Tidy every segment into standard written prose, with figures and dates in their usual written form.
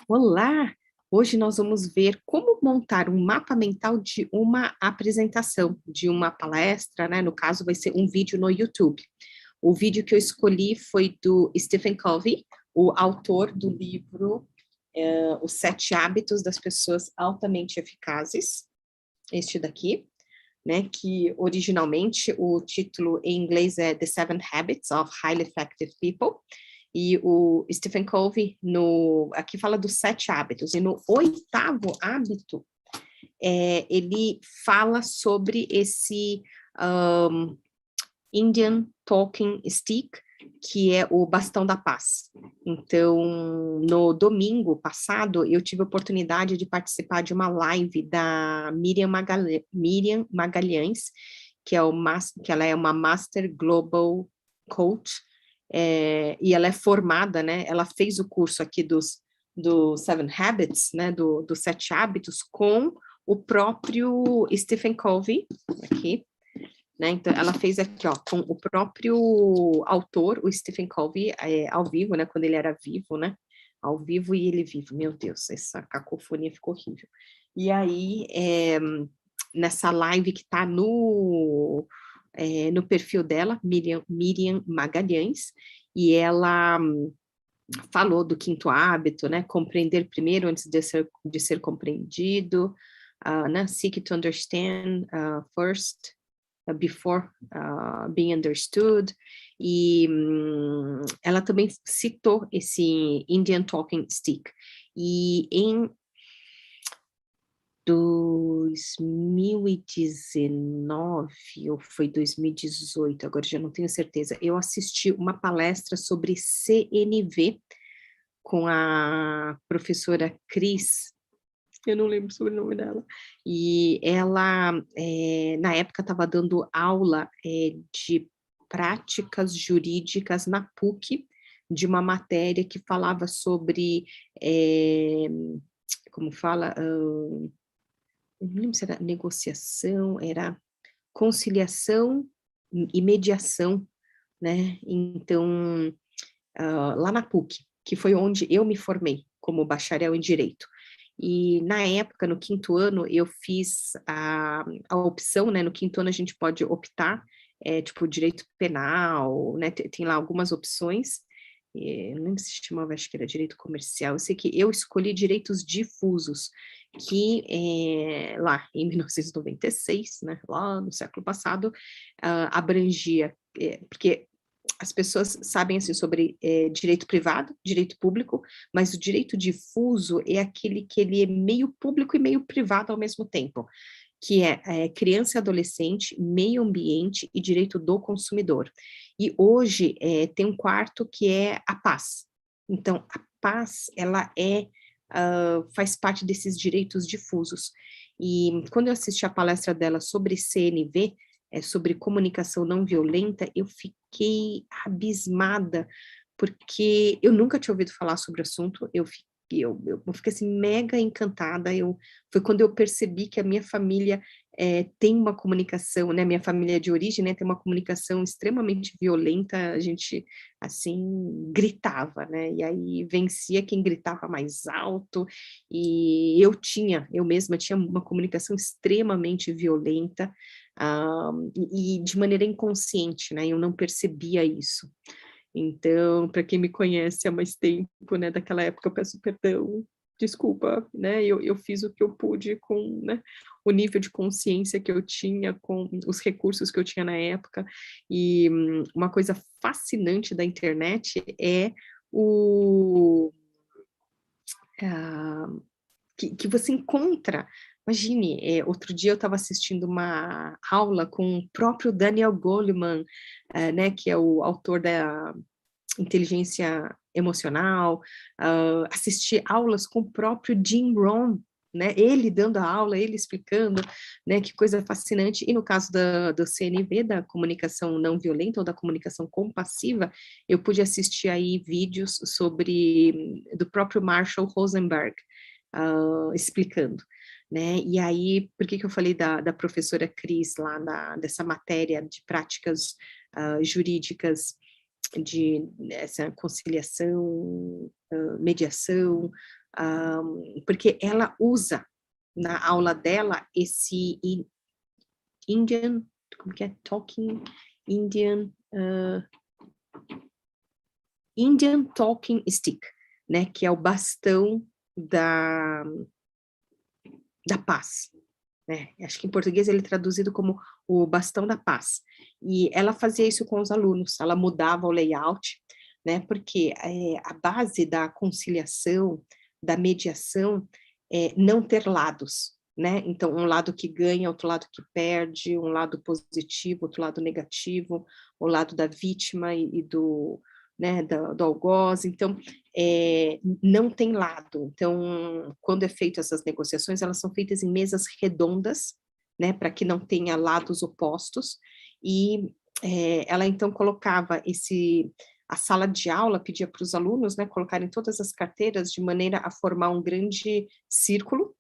Olá! Hoje nós vamos ver como montar um mapa mental de uma apresentação, de uma palestra, né? No caso, vai ser um vídeo no YouTube. O vídeo que eu escolhi foi do Stephen Covey, o autor do livro Os Sete Hábitos das Pessoas Altamente Eficazes, este daqui, né? Que originalmente o título em inglês é The Seven Habits of Highly Effective People. E o Stephen Covey, aqui fala dos 7 hábitos, e no 8º hábito, ele fala sobre esse Indian Talking Stick, que é o bastão da paz. Então, no domingo passado, eu tive a oportunidade de participar de uma live da Miriam Magalhães, que ela é uma Master Global Coach, e ela é formada, né? Ela fez o curso aqui do Seven Habits, né? Dos 7 hábitos, com o próprio Stephen Covey, aqui, né? Então, ela fez aqui, ó, com o próprio autor, o Stephen Covey, ao vivo, né? Quando ele era vivo, né? Ao vivo e ele vivo. Meu Deus, essa cacofonia ficou horrível. E aí, nessa live que tá no perfil dela, Miriam Magalhães, e ela falou do 5º hábito, né? Compreender primeiro antes de ser compreendido, né? Seek to understand first, before being understood, e ela também citou esse Indian Talking Stick, e em 2019, ou foi 2018, agora já não tenho certeza, eu assisti uma palestra sobre CNV com a professora Cris, eu não lembro sobre o nome dela, e ela, na época, estava dando aula de práticas jurídicas na PUC, de uma matéria que falava sobre, como fala, eu não lembro se era negociação, era conciliação e mediação, né? Então, lá na PUC, que foi onde eu me formei como bacharel em Direito. E na época, no 5º ano, eu fiz a opção, né? No 5º ano a gente pode optar, tipo, direito penal, né? Tem lá algumas opções. Eu não lembro se chamava, acho que era direito comercial. Eu sei que eu escolhi direitos difusos, que lá em 1996, né? Lá no século passado, abrangia, porque as pessoas sabem assim sobre direito privado, direito público, mas o direito difuso é aquele que ele é meio público e meio privado ao mesmo tempo, que é criança e adolescente, meio ambiente e direito do consumidor. E hoje tem um quarto que é a paz. Então, a paz, ela faz parte desses direitos difusos. E quando eu assisti a palestra dela sobre CNV, sobre comunicação não violenta, eu fiquei abismada, porque eu nunca tinha ouvido falar sobre o assunto, eu fiquei assim mega encantada, foi quando eu percebi que a minha família tem uma comunicação, né, minha família de origem, né, tem uma comunicação extremamente violenta, a gente, assim, gritava, né, e aí vencia quem gritava mais alto, e eu mesma tinha uma comunicação extremamente violenta, e de maneira inconsciente, né, eu não percebia isso. Então, para quem me conhece há mais tempo, né, daquela época, eu peço perdão, desculpa, né, eu fiz o que eu pude com, né, o nível de consciência que eu tinha, com os recursos que eu tinha na época, e uma coisa fascinante da internet é o ah, que você encontra, imagine, outro dia eu estava assistindo uma aula com o próprio Daniel Goleman, né, que é o autor da inteligência emocional, assisti aulas com o próprio Jim Rohn, né, ele dando a aula, ele explicando, né, que coisa fascinante, e no caso do CNV, da comunicação não violenta, ou da comunicação compassiva, eu pude assistir aí vídeos do próprio Marshall Rosenberg, explicando, né, e aí, por que eu falei da professora Cris, lá dessa matéria de práticas jurídicas, de essa conciliação, mediação, porque ela usa na aula dela esse Indian, como que é? Talking Indian, Indian Talking Stick, né? Que é o bastão da paz, né? Acho que em português ele é traduzido como o bastão da paz. E ela fazia isso com os alunos, ela mudava o layout, né? Porque a base da conciliação, da mediação, é não ter lados, né? Então, um lado que ganha, outro lado que perde, um lado positivo, outro lado negativo, o lado da vítima e do, né, do algoz. Então, não tem lado. Então, quando é feito essas negociações, elas são feitas em mesas redondas, né, para que não tenha lados opostos, e ela então colocava a sala de aula, pedia para os alunos, né, colocarem todas as carteiras de maneira a formar um grande círculo,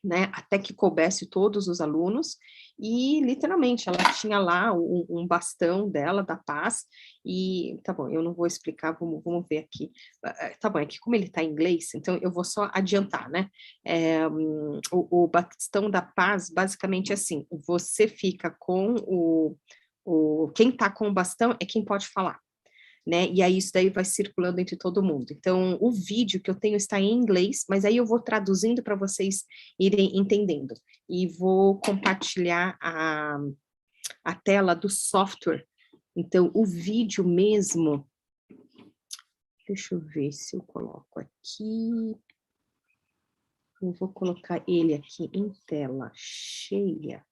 né, até que coubesse todos os alunos, e literalmente ela tinha lá um bastão dela, da paz, e tá bom, eu não vou explicar, vamos ver aqui, tá bom, é que como ele tá em inglês, então eu vou só adiantar, né, o bastão da paz, basicamente é assim, você fica com quem tá com o bastão é quem pode falar, né? E aí isso daí vai circulando entre todo mundo. Então, o vídeo que eu tenho está em inglês, mas aí eu vou traduzindo para vocês irem entendendo. E vou compartilhar a tela do software. Então, o vídeo mesmo, deixa eu ver se eu coloco aqui. Eu vou colocar ele aqui em tela cheia,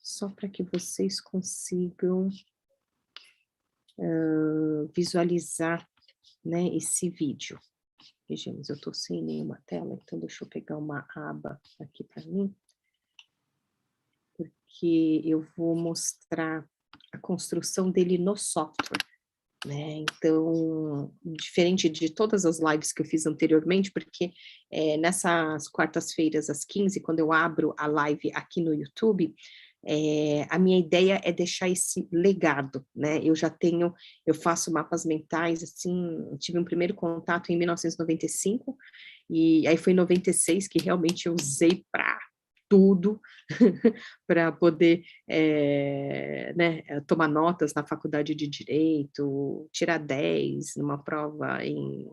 só para que vocês consigam visualizar, né, esse vídeo. Vejamos, eu estou sem nenhuma tela, então deixa eu pegar uma aba aqui para mim, porque eu vou mostrar a construção dele no software, né? Então, diferente de todas as lives que eu fiz anteriormente, porque nessas quartas-feiras às 15, quando eu abro a live aqui no YouTube, a minha ideia é deixar esse legado, né? Eu faço mapas mentais, assim, tive um primeiro contato em 1995, e aí foi em 96 que realmente eu usei para tudo, para poder né, tomar notas na faculdade de Direito, tirar 10 numa prova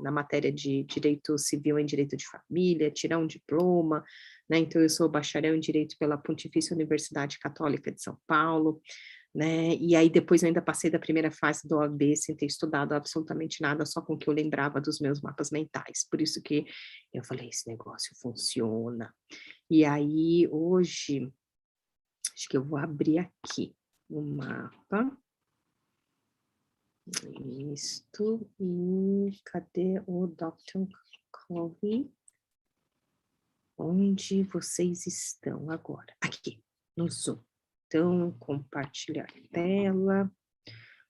na matéria de Direito Civil em Direito de Família, tirar um diploma, né, então eu sou bacharel em Direito pela Pontifícia Universidade Católica de São Paulo, né, e aí depois eu ainda passei da primeira fase do OAB sem ter estudado absolutamente nada, só com o que eu lembrava dos meus mapas mentais, por isso que eu falei, esse negócio funciona. E aí, hoje, acho que eu vou abrir aqui o mapa. Isto, e cadê o Dr. Covey? Onde vocês estão agora? Aqui, no Zoom. Então, compartilhar tela,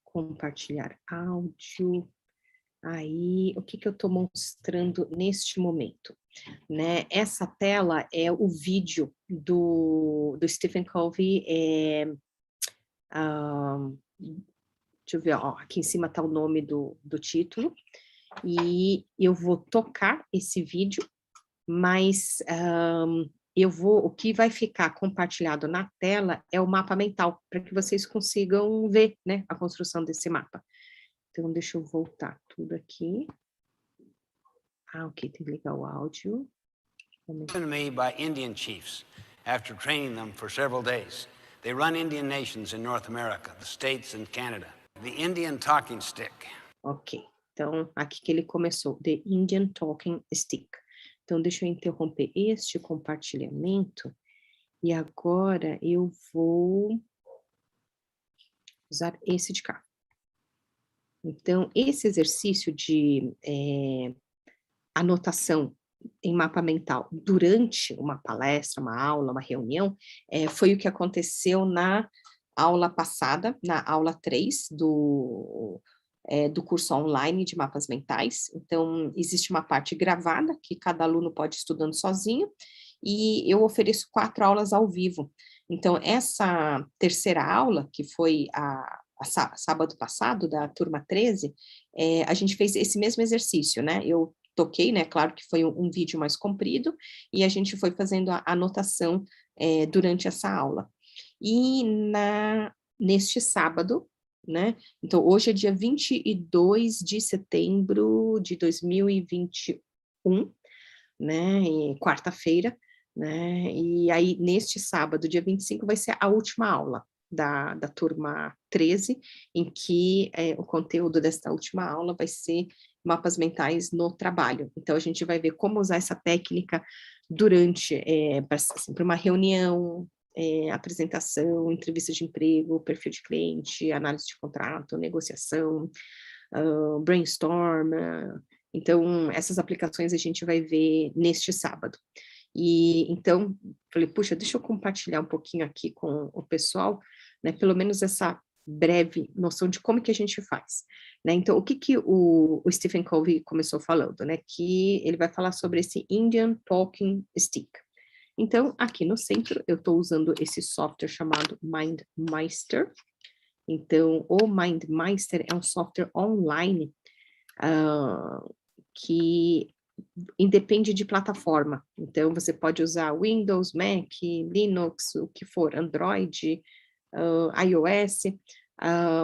compartilhar áudio. Aí, o que eu estou mostrando neste momento? Né? Essa tela é o vídeo do Stephen Covey, deixa eu ver, ó, aqui em cima está o nome do título, e eu vou tocar esse vídeo, mas o que vai ficar compartilhado na tela é o mapa mental, para que vocês consigam ver, né, a construção desse mapa. Então, deixa eu voltar tudo aqui. Ok, tem que ligar o áudio. Given to me by Indian chiefs after training them for several days. They run Indian nations in North America, the States and Canada. The Indian Talking Stick. Ok, então aqui que ele começou, The Indian Talking Stick. Então deixa eu interromper este compartilhamento e agora eu vou usar esse de cá. Então esse exercício de anotação em mapa mental durante uma palestra, uma aula, uma reunião, foi o que aconteceu na aula passada, na aula 3 do curso online de mapas mentais. Então, existe uma parte gravada, que cada aluno pode ir estudando sozinho, e eu ofereço 4 aulas ao vivo. Então, essa terceira aula, que foi sábado passado, da turma 13, a gente fez esse mesmo exercício, né? Eu toquei, né? Claro que foi um vídeo mais comprido, e a gente foi fazendo a anotação durante essa aula. E neste sábado, né? Então, hoje é dia 22 de setembro de 2021, né? Quarta-feira, né? E aí, neste sábado, dia 25, vai ser a última aula da turma 13, em que o conteúdo desta última aula vai ser mapas mentais no trabalho. Então, a gente vai ver como usar essa técnica durante, assim, para uma reunião, apresentação, entrevista de emprego, perfil de cliente, análise de contrato, negociação, brainstorm. Então, essas aplicações a gente vai ver neste sábado. E então, falei, puxa, deixa eu compartilhar um pouquinho aqui com o pessoal, né, pelo menos essa breve noção de como que a gente faz, né? Então, o que o Stephen Covey começou falando, né? Que ele vai falar sobre esse Indian Talking Stick. Então, aqui no centro, eu estou usando esse software chamado MindMeister. Então, o MindMeister é um software online que independe de plataforma. Então, você pode usar Windows, Mac, Linux, o que for, Android, iOS,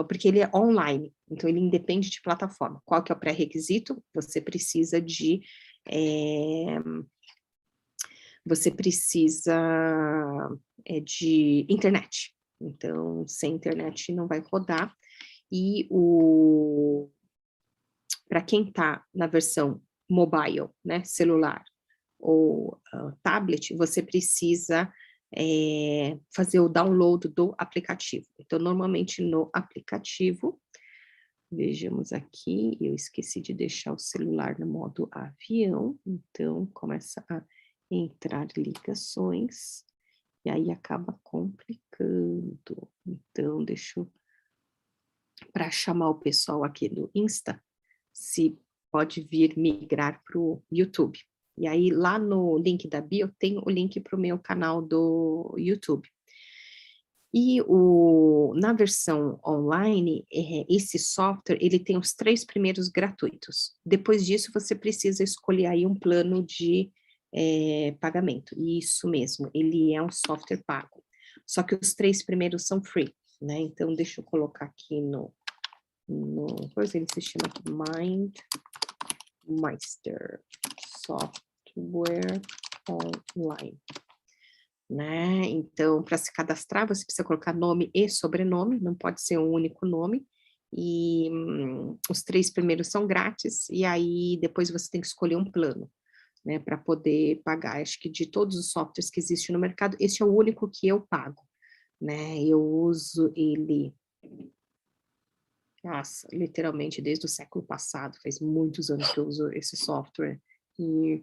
porque ele é online, então ele independe de plataforma. Qual que é o pré-requisito? Você precisa de internet. Então, sem internet não vai rodar. E para quem está na versão mobile, né, celular ou tablet, você precisa fazer o download do aplicativo. Então, normalmente no aplicativo, vejamos aqui, eu esqueci de deixar o celular no modo avião, então começa a entrar ligações, e aí acaba complicando. Então, deixa eu, para chamar o pessoal aqui do Insta, se pode vir migrar para o YouTube. E aí, lá no link da bio, tem o link para o meu canal do YouTube. E na versão online, esse software, ele tem os 3 primeiros gratuitos. Depois disso, você precisa escolher aí um plano de pagamento. Isso mesmo, ele é um software pago. Só que os 3 primeiros são free, né? Então, deixa eu colocar aqui coisa, ele se chama aqui MindMeister Software Online, né? Então, para se cadastrar, você precisa colocar nome e sobrenome, não pode ser um único nome, e os 3 primeiros são grátis, e aí depois você tem que escolher um plano, né, para poder pagar. Acho que de todos os softwares que existem no mercado, esse é o único que eu pago, né? Eu uso ele, nossa, literalmente desde o século passado, faz muitos anos que eu uso esse software, e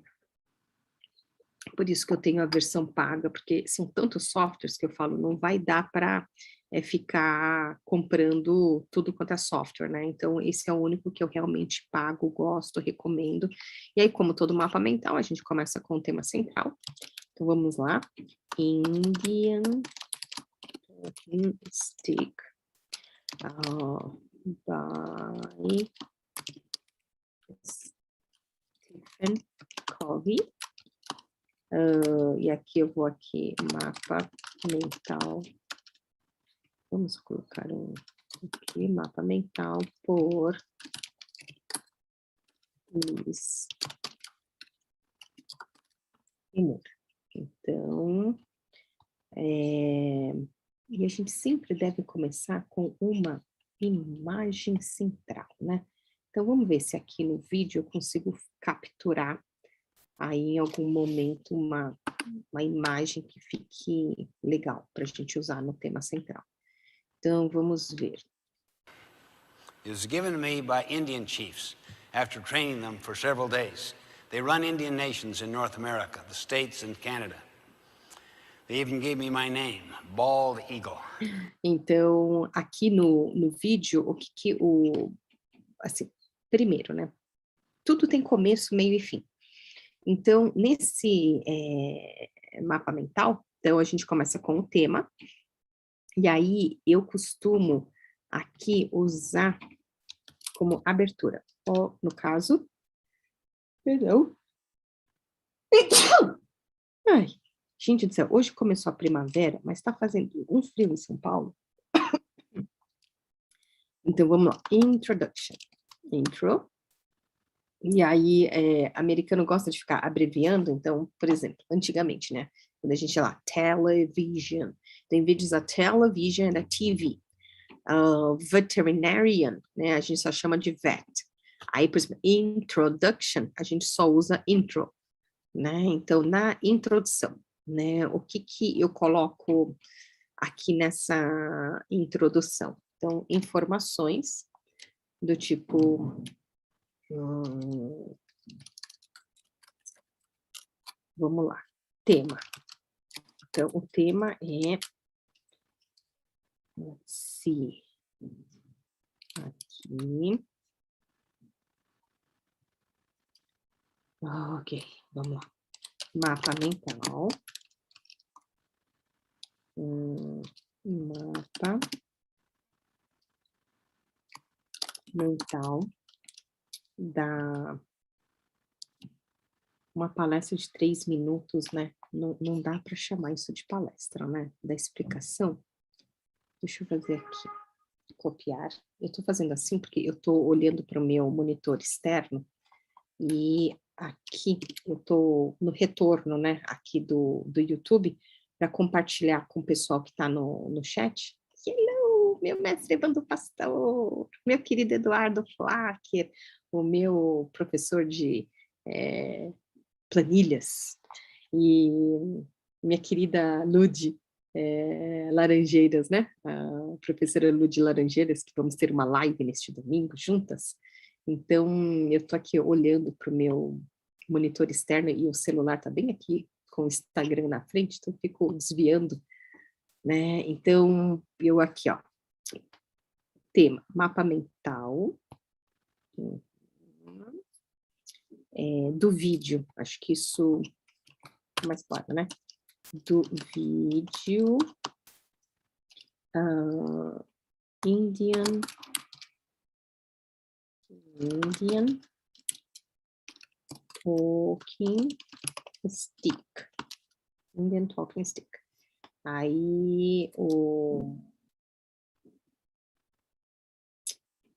por isso que eu tenho a versão paga, porque são tantos softwares que eu falo, não vai dar para ficar comprando tudo quanto é software, né? Então, esse é o único que eu realmente pago, gosto, recomendo. E aí, como todo mapa mental, a gente começa com o tema central. Então, vamos lá. Indian Talking Stick by Stephen Covey. E aqui eu vou aqui, mapa mental. Vamos colocar aqui, mapa mental por Luiz Timur. Então, e a gente sempre deve começar com uma imagem central, né? Então, vamos ver se aqui no vídeo eu consigo capturar aí em algum momento uma imagem que fique legal para a gente usar no tema central. Então, vamos ver. It was given to me by Indian chiefs after training them for several days. They run Indian nations in North America, the States and Canada. They even gave me my name, Bald Eagle. Então, aqui no vídeo, o que assim, primeiro, né? Tudo tem começo, meio e fim. Então, nesse mapa mental, então a gente começa com o tema, e aí eu costumo aqui usar como abertura, no caso, Perdão. Ai, gente do céu, hoje começou a primavera, mas está fazendo um frio em São Paulo. Então, vamos lá. Introduction. Intro. E aí, americano gosta de ficar abreviando, então, por exemplo, antigamente, né? Quando a gente ia lá, television. Tem vídeos da television, da TV. Veterinarian, né? A gente só chama de vet. Aí, por exemplo, introduction, a gente só usa intro, né? Então, na introdução, né? O que que eu coloco aqui nessa introdução? Então, informações do tipo... vamos lá. Tema. Então, o tema é... se aqui... ok, vamos lá. Mapa mental. Mapa mental da uma palestra de 3 minutos, né? Não dá para chamar isso de palestra, né? Da explicação. Deixa eu fazer aqui, copiar. Eu estou fazendo assim porque eu estou olhando para o meu monitor externo e aqui eu estou no retorno, né? Aqui do YouTube para compartilhar com o pessoal que está no chat. Hello, meu mestre Evandro Pastor, meu querido Eduardo Flacker, o meu professor de planilhas, e minha querida Lude Laranjeiras, né? A professora Lude Laranjeiras, que vamos ter uma live neste domingo juntas. Então, eu estou aqui olhando para o meu monitor externo e o celular está bem aqui com o Instagram na frente, então eu fico desviando, né? Então, eu aqui, ó, tema, mapa mental, do vídeo, acho que isso é mais claro, né? Do vídeo Indian Talking Stick. Indian Talking Stick. Aí,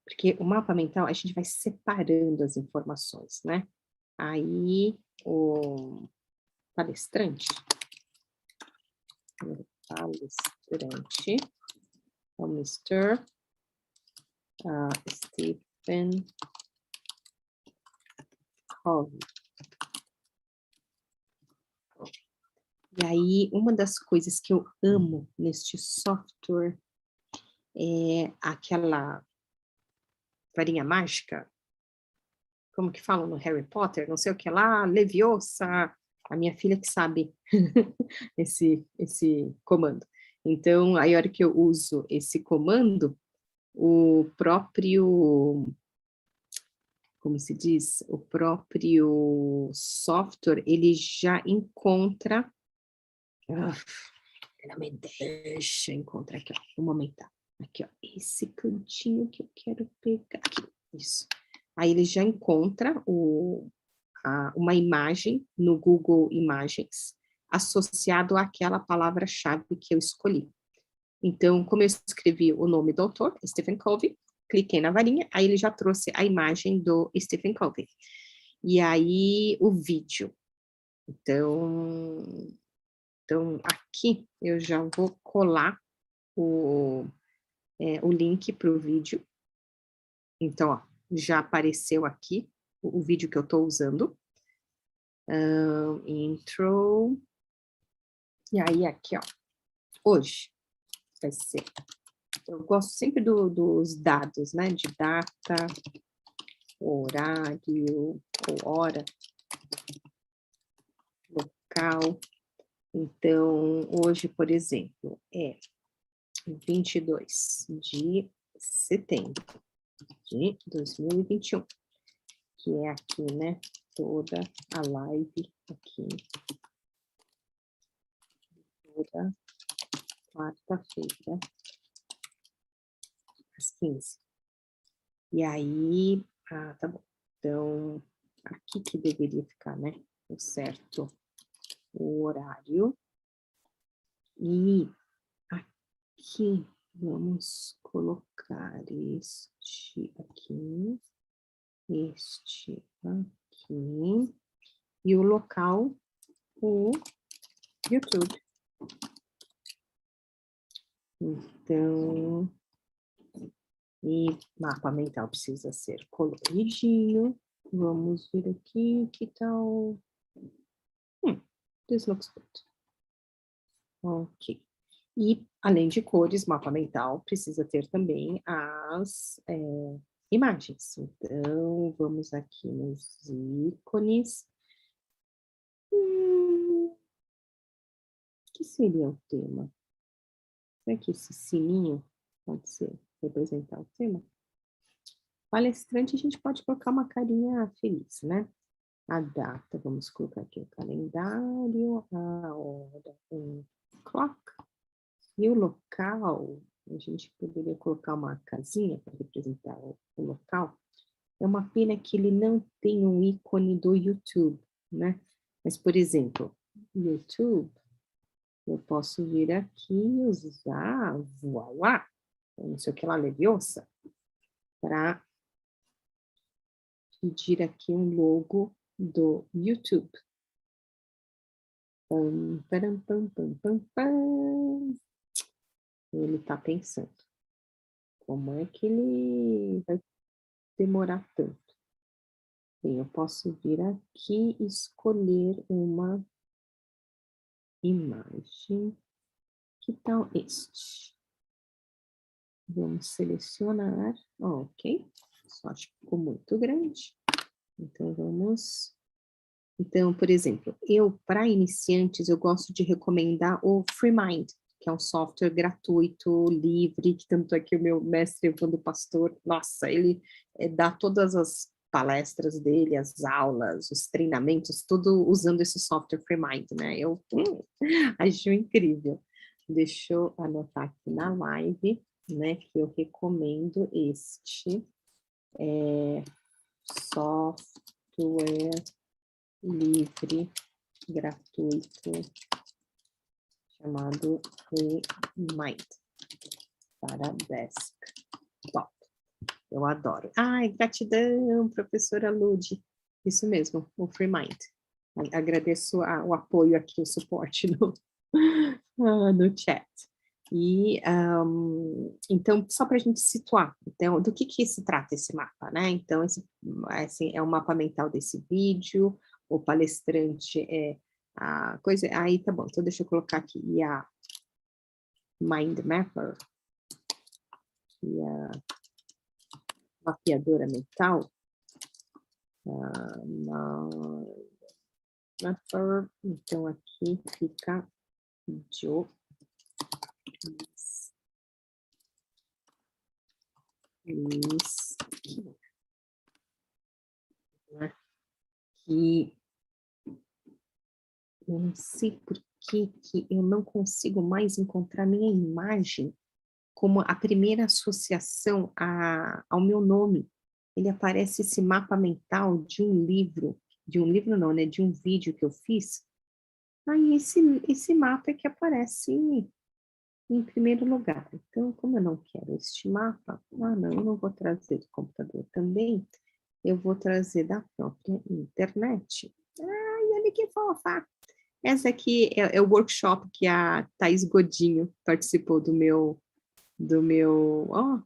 porque o mapa mental, a gente vai separando as informações, né? Aí, o palestrante, o Mr. Stephen Covey. E aí, uma das coisas que eu amo neste software é aquela varinha mágica, como que falam no Harry Potter, não sei o que lá, Leviosa, a minha filha que sabe esse comando. Então, aí a hora que eu uso esse comando, o próprio, como se diz, o próprio software, ele já encontra, não me deixa encontrar aqui, ó, vou aumentar, aqui, ó, esse cantinho que eu quero pegar, aqui, isso. Aí ele já encontra uma imagem no Google Imagens associado àquela palavra-chave que eu escolhi. Então, como eu escrevi o nome do autor, Stephen Covey, cliquei na varinha, aí ele já trouxe a imagem do Stephen Covey. E aí, o vídeo. Então aqui eu já vou colar o link para o vídeo. Então, ó, já apareceu aqui o vídeo que eu estou usando. Intro. E aí, aqui, ó, hoje vai ser... Eu gosto sempre dos dados, né? De data, horário, ou hora, local. Então, hoje, por exemplo, é 22 de setembro de 2021, que é aqui, né? Toda a live aqui. Toda quarta-feira, às 15. E aí, tá bom. Então, aqui que deveria ficar, né? O certo, o horário. E aqui, vamos colocar este aqui, este aqui, e o local, o YouTube. Então, e mapa mental precisa ser coloridinho. Vamos ver aqui, que tal? This looks good. Ok. E, além de cores, mapa mental precisa ter também as imagens. Então, vamos aqui nos ícones. O que seria o tema? Será que esse sininho pode ser representar o tema? Palestrante, a gente pode colocar uma carinha feliz, né? A data, vamos colocar aqui o calendário, a hora, clock. E o local, a gente poderia colocar uma casinha para representar o local. É uma pena que ele não tem um ícone do YouTube, né? Mas, por exemplo, YouTube, eu posso vir aqui e usar Voila, não sei o que lá, Leviosa, para pedir aqui um logo do YouTube. Pam, pam, pam, pam, pam. Ele está pensando, como é que ele vai demorar tanto? Bem, eu posso vir aqui e escolher uma imagem. Que tal este? Vamos selecionar. Ok. Só acho que ficou muito grande. Então, vamos... Então, por exemplo, para iniciantes, eu gosto de recomendar o FreeMind, que é um software gratuito, livre, que tanto é que o meu mestre Evandro Pastor, nossa, ele dá todas as palestras dele, as aulas, os treinamentos, tudo usando esse software FreeMind, né? Eu acho incrível. Deixa eu anotar aqui na live, né, que eu recomendo este software livre, gratuito, chamado FreeMind, para desktop. Eu adoro. Ai, gratidão, professora Lud. Isso mesmo, o FreeMind. Agradeço o apoio aqui, o suporte no chat. E, então, só para a gente situar, então, do que se trata esse mapa, né? Então, esse é o mapa mental desse vídeo, o palestrante é a coisa... Aí, tá bom, então deixa eu colocar aqui, e a Mind Mapper, e a mapeadora mental, Mapper, então aqui fica Jo. Isso. Que eu não sei por que eu não consigo mais encontrar minha imagem como a primeira associação ao meu nome. Ele aparece esse mapa mental de um livro não, né, de um vídeo que eu fiz. Aí esse mapa é que aparece em primeiro lugar. Então, como eu não quero este mapa, não, eu não vou trazer do computador também, eu vou trazer da própria internet. Ai, olha que fofa! Essa aqui é o workshop que a Thaís Godinho participou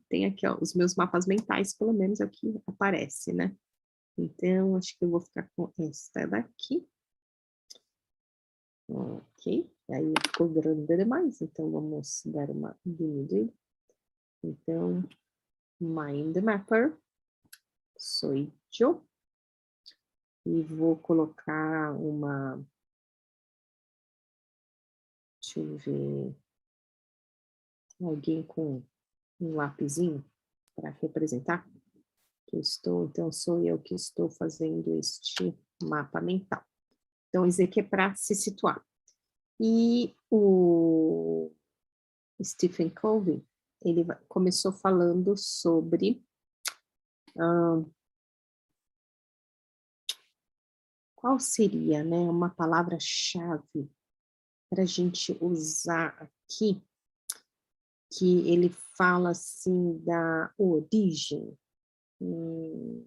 tem aqui, ó, os meus mapas mentais, pelo menos aqui aparece, né? Então, acho que eu vou ficar com esta daqui. Ok, aí ficou grande demais, então vamos dar uma diminuída. Então, Mind Mapper, sou eu. E vou colocar uma... Deixa eu ver... Alguém com um lapisinho para representar que eu estou. Então, sou eu que estou fazendo este mapa mental. Então, isso aqui é para se situar. E o Stephen Covey, ele começou falando sobre qual seria, né, uma palavra-chave para a gente usar aqui, que ele fala assim da origem? Hum,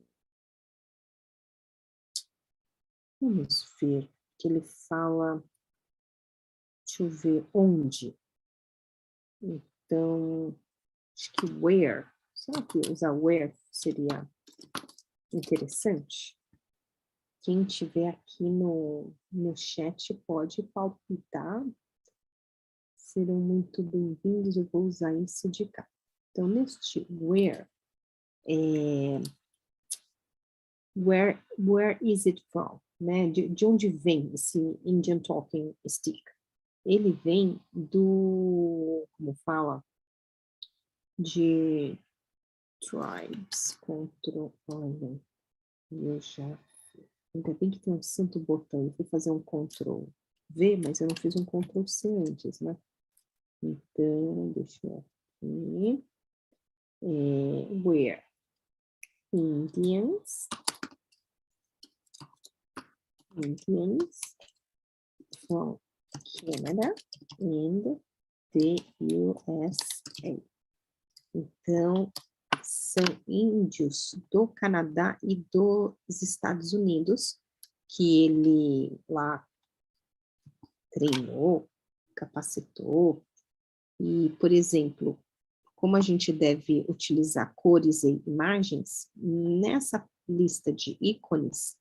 vamos ver, que ele fala, deixa eu ver, onde. Então, acho que where. Será que usar where seria interessante? Quem tiver aqui no chat pode palpitar, serão muito bem-vindos, eu vou usar esse de cá. Então, neste where is it from? Né? De onde vem esse Indian Talking Stick? Ele vem do, como fala, de tribes, olha, eu já, ainda bem que tem um santo botão, eu fui fazer um Ctrl V, mas eu não fiz um Ctrl C antes, né? Então, deixa eu aqui, where Indians from Canada and the USA. Então, são índios do Canadá e dos Estados Unidos que ele lá treinou, capacitou. E, por exemplo, como a gente deve utilizar cores e imagens, nessa lista de ícones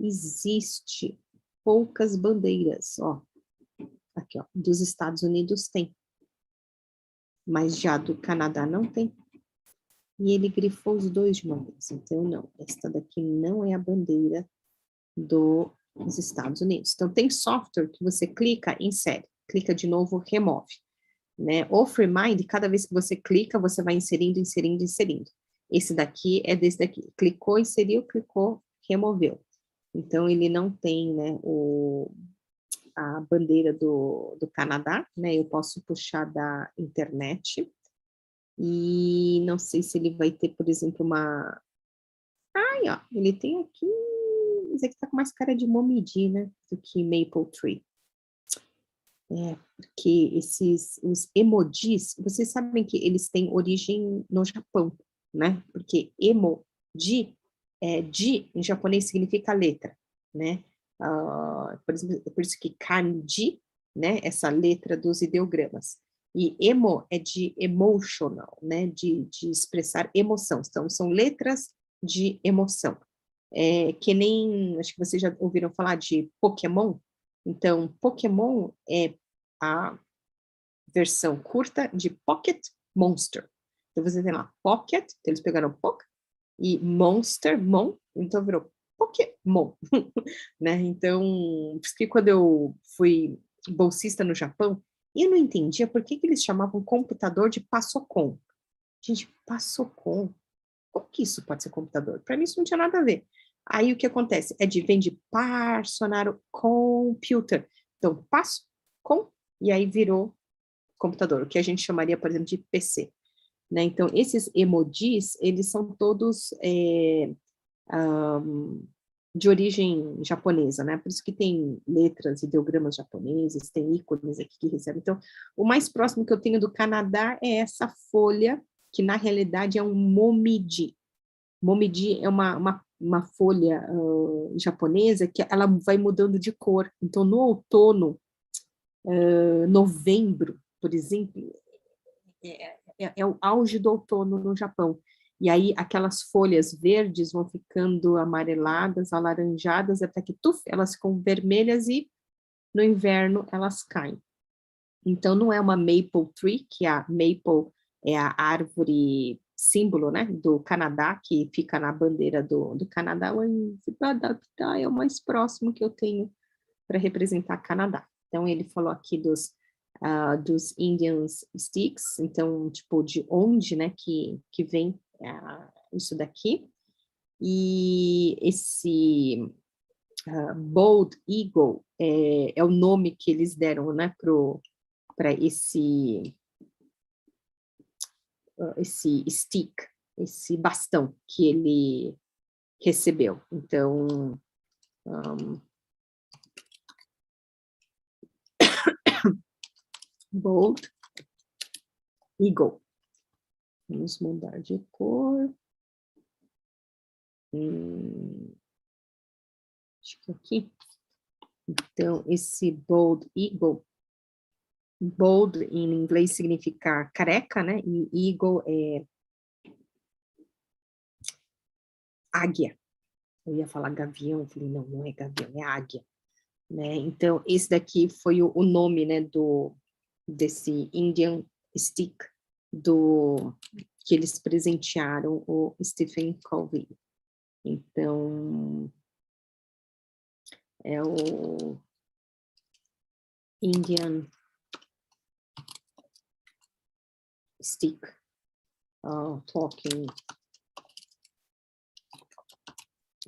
existe poucas bandeiras, ó. Aqui, ó, dos Estados Unidos tem, mas já do Canadá não tem. E ele grifou os dois de uma vez. Então, não, esta daqui não é a bandeira dos Estados Unidos. Então, tem software que você clica, insere. Clica de novo, remove. Né? O FreeMind, cada vez que você clica, você vai inserindo. Esse daqui é desse daqui. Clicou, inseriu, clicou, removeu. Então, ele não tem, né, a bandeira do Canadá, né? Eu posso puxar da internet. E não sei se ele vai ter, por exemplo, uma... Ai, ó, ele tem aqui... Mas aqui tá com mais cara de Momiji, né? Do que Maple Tree. Porque os emojis, vocês sabem que eles têm origem no Japão, né? Porque emoji, ji em japonês significa letra, né? Por isso que kanji, né? Essa letra dos ideogramas. E emo é de emotional, né? De expressar emoção. Então, são letras de emoção. Que nem, acho que vocês já ouviram falar de Pokémon. Então, Pokémon é a versão curta de Pocket Monster. Então, você tem lá Pocket, então eles pegaram Poc, e Monster, Mon, então virou Pokémon. Né? Então, por isso que quando eu fui bolsista no Japão, eu não entendia por que eles chamavam computador de Passocom. Gente, Passocom, como que isso pode ser computador? Para mim isso não tinha nada a ver. Aí o que acontece? Vem de personal computer. Então, passo, com, e aí virou computador, o que a gente chamaria, por exemplo, de PC. Né? Então, esses emojis, eles são todos de origem japonesa, né? Por isso que tem letras, ideogramas japoneses, tem ícones aqui que recebem. Então, o mais próximo que eu tenho do Canadá é essa folha, que na realidade é um momiji. Momiji é uma folha japonesa que ela vai mudando de cor. Então, no outono, novembro, por exemplo, é o auge do outono no Japão. E aí aquelas folhas verdes vão ficando amareladas, alaranjadas, até que elas ficam vermelhas e no inverno elas caem. Então não é uma maple tree, que a maple é a árvore símbolo, né, do Canadá, que fica na bandeira do Canadá, é o mais próximo que eu tenho para representar Canadá. Então ele falou aqui dos Indian Sticks, então, tipo, de onde, né, que vem isso daqui. E esse Bald Eagle é o nome que eles deram, né, para esse stick, esse bastão que ele recebeu. Então, Bald eagle. Vamos mudar de cor. Acho que aqui. Então, esse bald eagle, bald em inglês significa careca, né? E eagle é águia. Eu ia falar gavião, falei, não, não é gavião, é águia. Né? Então, esse daqui foi o nome, né, desse Indian stick que eles presentearam o Stephen Covey. Então, é o Indian stick talking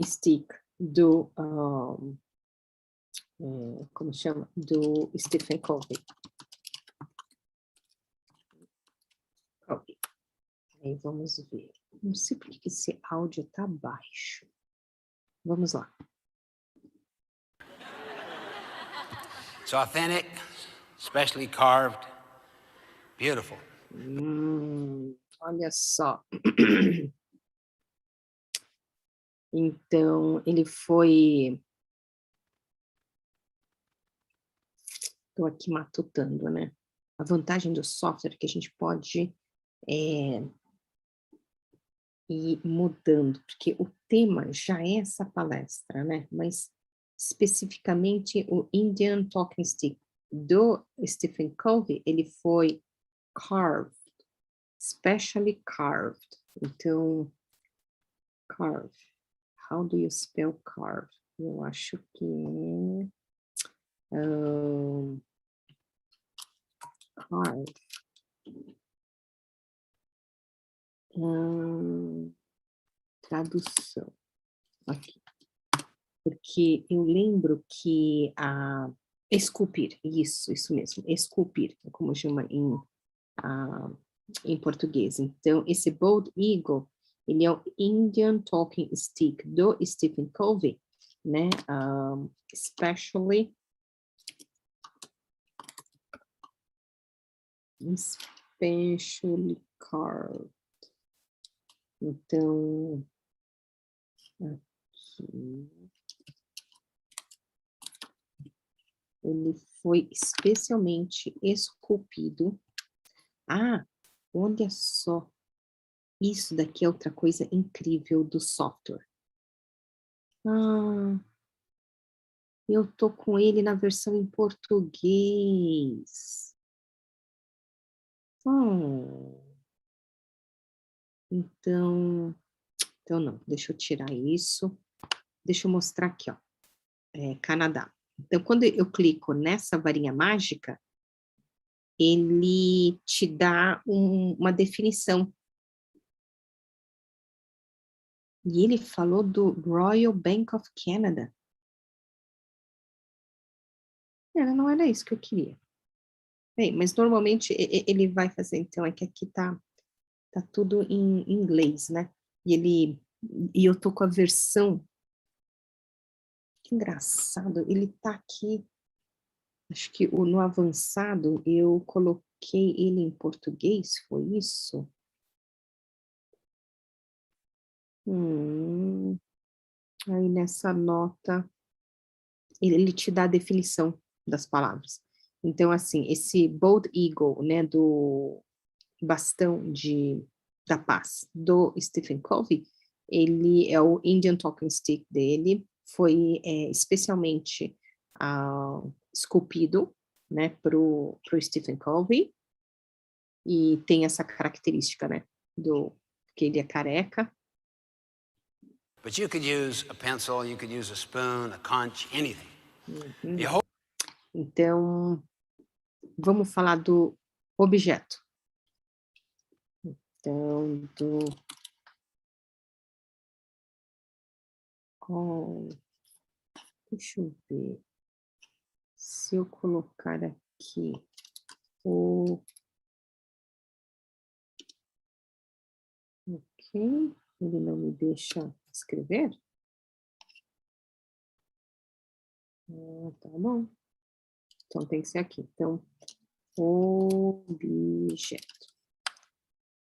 stick como chama? Do Stephen Covey. Aí vamos ver. Não sei por que esse áudio tá baixo. Vamos lá. It's authentic, specially carved, beautiful. Olha só. Então, ele foi... Estou aqui matutando, né? A vantagem do software é que a gente pode ir mudando, porque o tema já é essa palestra, né? Mas, especificamente, o Indian Talking Stick do Stephen Covey, ele foi carved, specially carved. Então, carve. How do you spell carve? Eu acho que carve. Tradução. Aqui. Porque eu lembro que esculpir, isso mesmo, esculpir, como chama em português. Então, esse Bald Eagle, ele é o Indian Talking Stick do Stephen Covey, né? Especially carved. Então, aqui, ele foi especialmente esculpido. Olha só, isso daqui é outra coisa incrível do software. Eu tô com ele na versão em português. Então não, deixa eu tirar isso. Deixa eu mostrar aqui, ó. Canadá. Então, quando eu clico nessa varinha mágica, ele te dá uma definição. E ele falou do Royal Bank of Canada. Não era isso que eu queria. Bem, mas normalmente ele vai fazer, então, é que aqui tá tudo em inglês, né? E eu tô com a versão. Que engraçado, ele tá aqui. Acho que no avançado eu coloquei ele em português, foi isso? Aí nessa nota, ele te dá a definição das palavras. Então, assim, esse Bald Eagle, né, do bastão da paz, do Stephen Covey, ele é o Indian Talking Stick dele, foi especialmente esculpido, né, pro Stephen Covey, e tem essa característica, né, que ele é careca. But you could use a pencil, you could use a spoon, a conch, anything. Então, vamos falar do objeto. Então, deixa eu ver. Se eu colocar aqui ok, ele não me deixa escrever? Tá bom. Então tem que ser aqui. Então, objeto.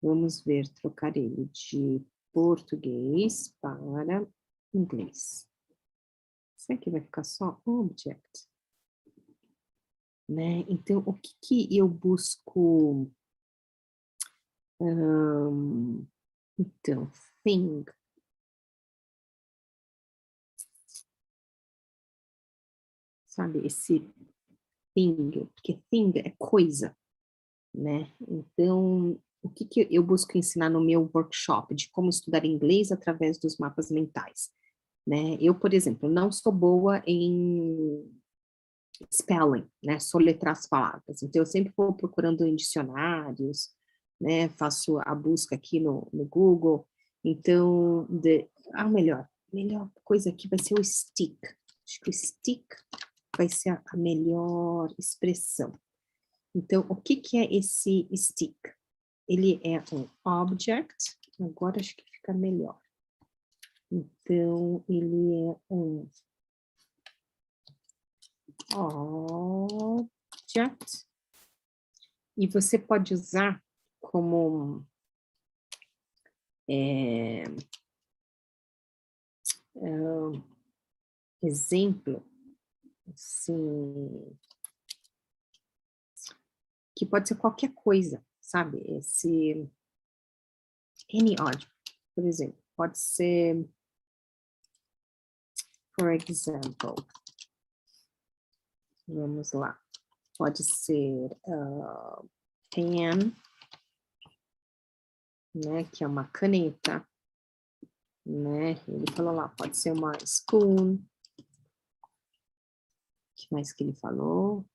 Vamos ver, trocar ele de português para inglês. Isso aqui vai ficar só object, né? Então, o que que eu busco? Então, thing. Sabe, esse thing, porque thing é coisa, né? Então, o que que eu busco ensinar no meu workshop de como estudar inglês através dos mapas mentais, né? Eu, por exemplo, não sou boa em spelling, né? Soletrar as palavras. Então, eu sempre vou procurando em dicionários, né? Faço a busca aqui no Google. Então, melhor coisa aqui vai ser o stick. Acho que o stick vai ser a melhor expressão. Então, o que que é esse stick? Ele é um object, agora acho que fica melhor. Então, ele é um object, e você pode usar como exemplo, assim, que pode ser qualquer coisa, sabe? Esse any object, por exemplo, pode ser, for example, vamos lá, pode ser pen, né, que é uma caneta, né? Ele falou lá, pode ser uma spoon. O que mais que ele falou?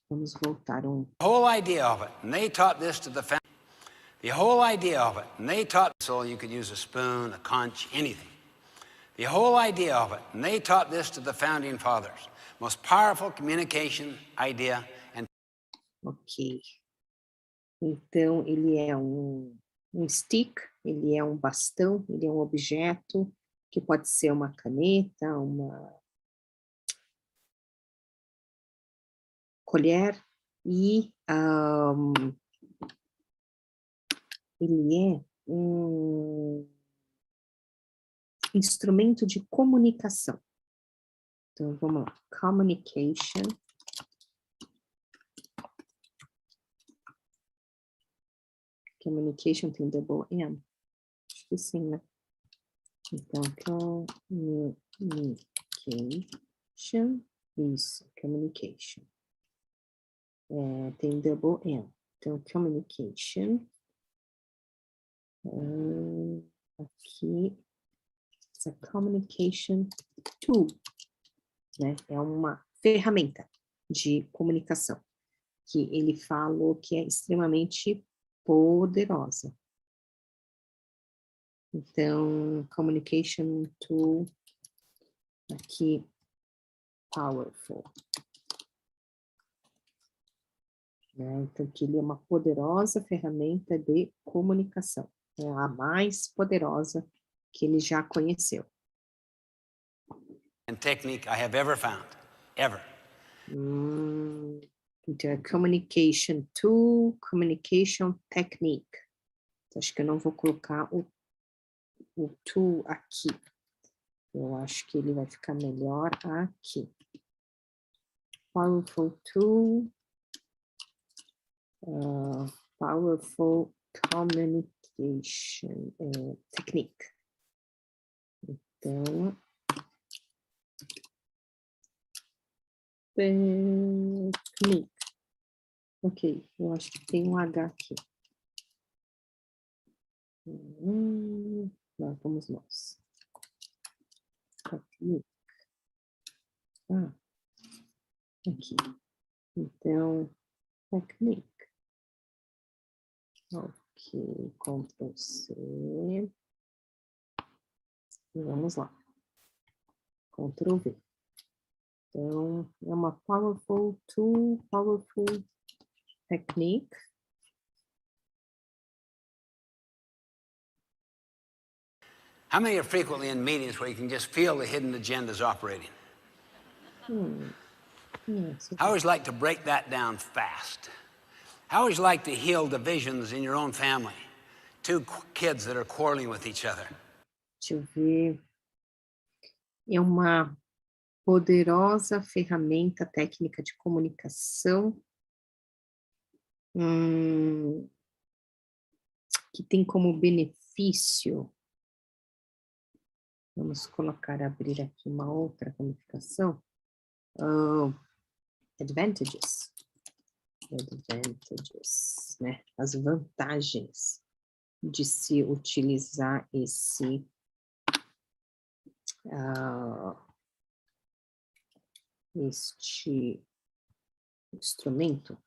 Vamos voltar um. The whole idea of it, and they taught this to the family. The whole idea of it, and they taught so you could use a spoon, a conch, anything. The whole idea of it, and they taught this to the founding fathers. Most powerful communication idea and. Ok. Então, ele é um stick, ele é um bastão, ele é um objeto, que pode ser uma caneta, uma colher, e ele é um instrumento de comunicação. Então, vamos lá. Communication. Communication tem double M? Acho que sim, né? Então, communication. Isso, communication. Tem double M. Então, communication. Aqui. It's a communication tool. Né? É uma ferramenta de comunicação. Que ele falou que é extremamente poderosa. Então, communication tool, aqui, powerful. Né? Então, que ele é uma poderosa ferramenta de comunicação. É a mais poderosa que ele já conheceu. And technique I have ever found, ever. Então, communication tool, communication technique. Então, acho que eu não vou colocar o tool aqui. Eu acho que ele vai ficar melhor aqui. Powerful tool. Powerful communication technique. Então, technique. Ok, eu acho que tem um H aqui. Lá vamos nós. Technique. Aqui. Então, technique. Ok, Ctrl C. E vamos lá. Ctrl V. Então, é uma powerful tool, powerful technique. How many are frequently in meetings where you can just feel the hidden agendas operating? Isso. I always like to break that down fast. I always like to heal divisions in your own family. Two kids that are quarreling with each other. Deixa eu ver. É uma poderosa ferramenta técnica de comunicação, hum, que tem como benefício, vamos abrir aqui uma outra qualificação, advantages, né? As vantagens de se utilizar esse este instrumento,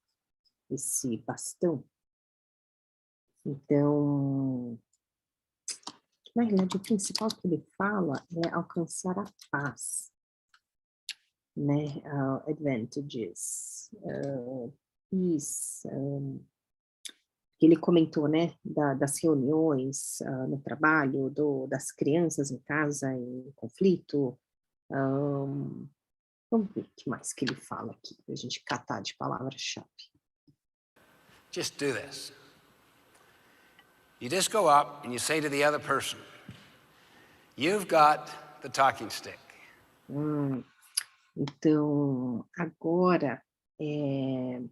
esse bastão. Então, na realidade, o principal que ele fala é alcançar a paz, né? Advantages, peace, que ele comentou, né, das reuniões no trabalho, das crianças em casa em conflito. Vamos ver o que mais que ele fala aqui, para a gente catar de palavra-chave. Just do this. You just go up and you say to the other person, you've got the talking stick. Então, agora, ele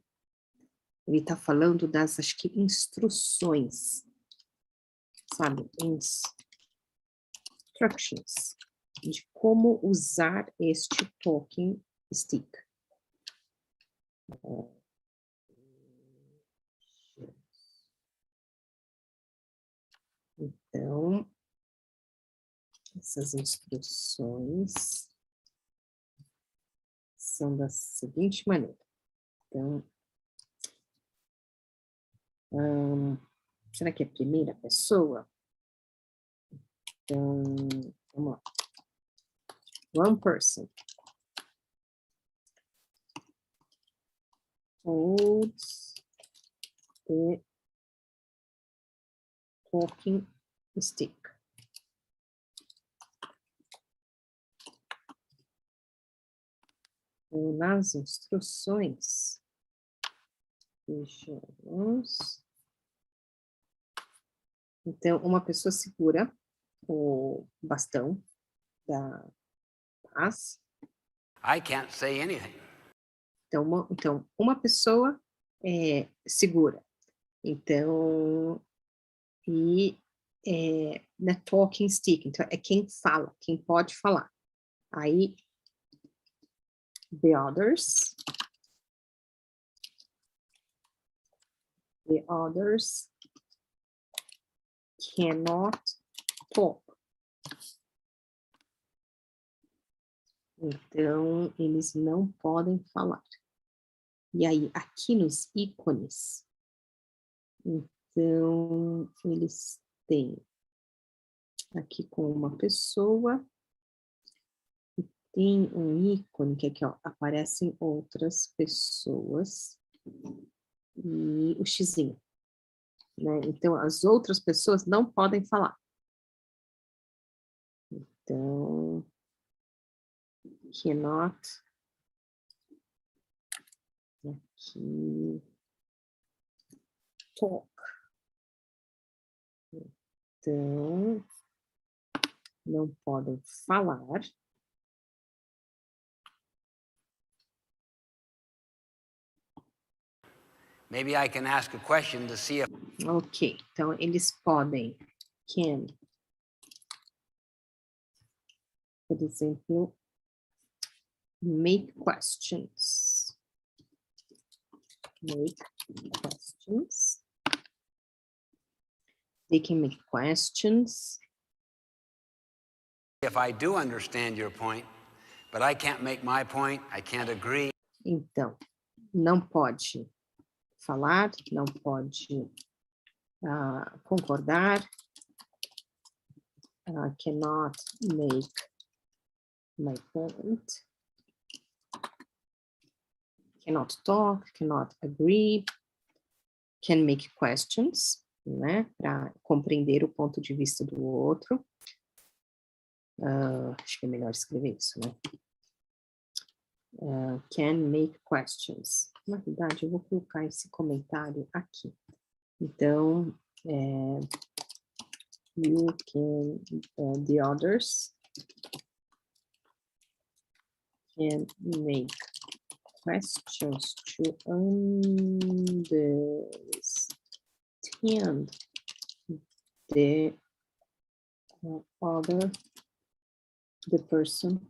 está falando das, acho que, instruções, sabe? Instructions, de como usar este talking stick. Então, essas instruções são da seguinte maneira. Então, será que é a primeira pessoa? Então, vamos lá. One person holds the talking stick. Então, nas instruções, vejamos. Então, uma pessoa segura o bastão da paz. I can't say anything. Então, uma pessoa segura. Então, na talking stick, então é quem fala, quem pode falar. Aí, the others cannot talk. Então, eles não podem falar. E aí, aqui nos ícones, então, eles têm aqui com uma pessoa, e tem um ícone que aqui, ó, aparecem outras pessoas, e o xizinho, né? Então, as outras pessoas não podem falar. Então, cannot, aqui, talk. Então, não podem falar. Maybe I can ask a question to see if... Ok, então eles podem, can, por exemplo, make questions. Make questions. They can make questions. If I do understand your point, but I can't make my point, I can't agree. Então, não pode falar, não pode concordar, cannot make my point, cannot talk, cannot agree, can make questions, né, para compreender o ponto de vista do outro. Acho que é melhor escrever isso, né? can make questions. Na verdade, eu vou colocar esse comentário aqui. Então, you can, the others can make questions to understand the person,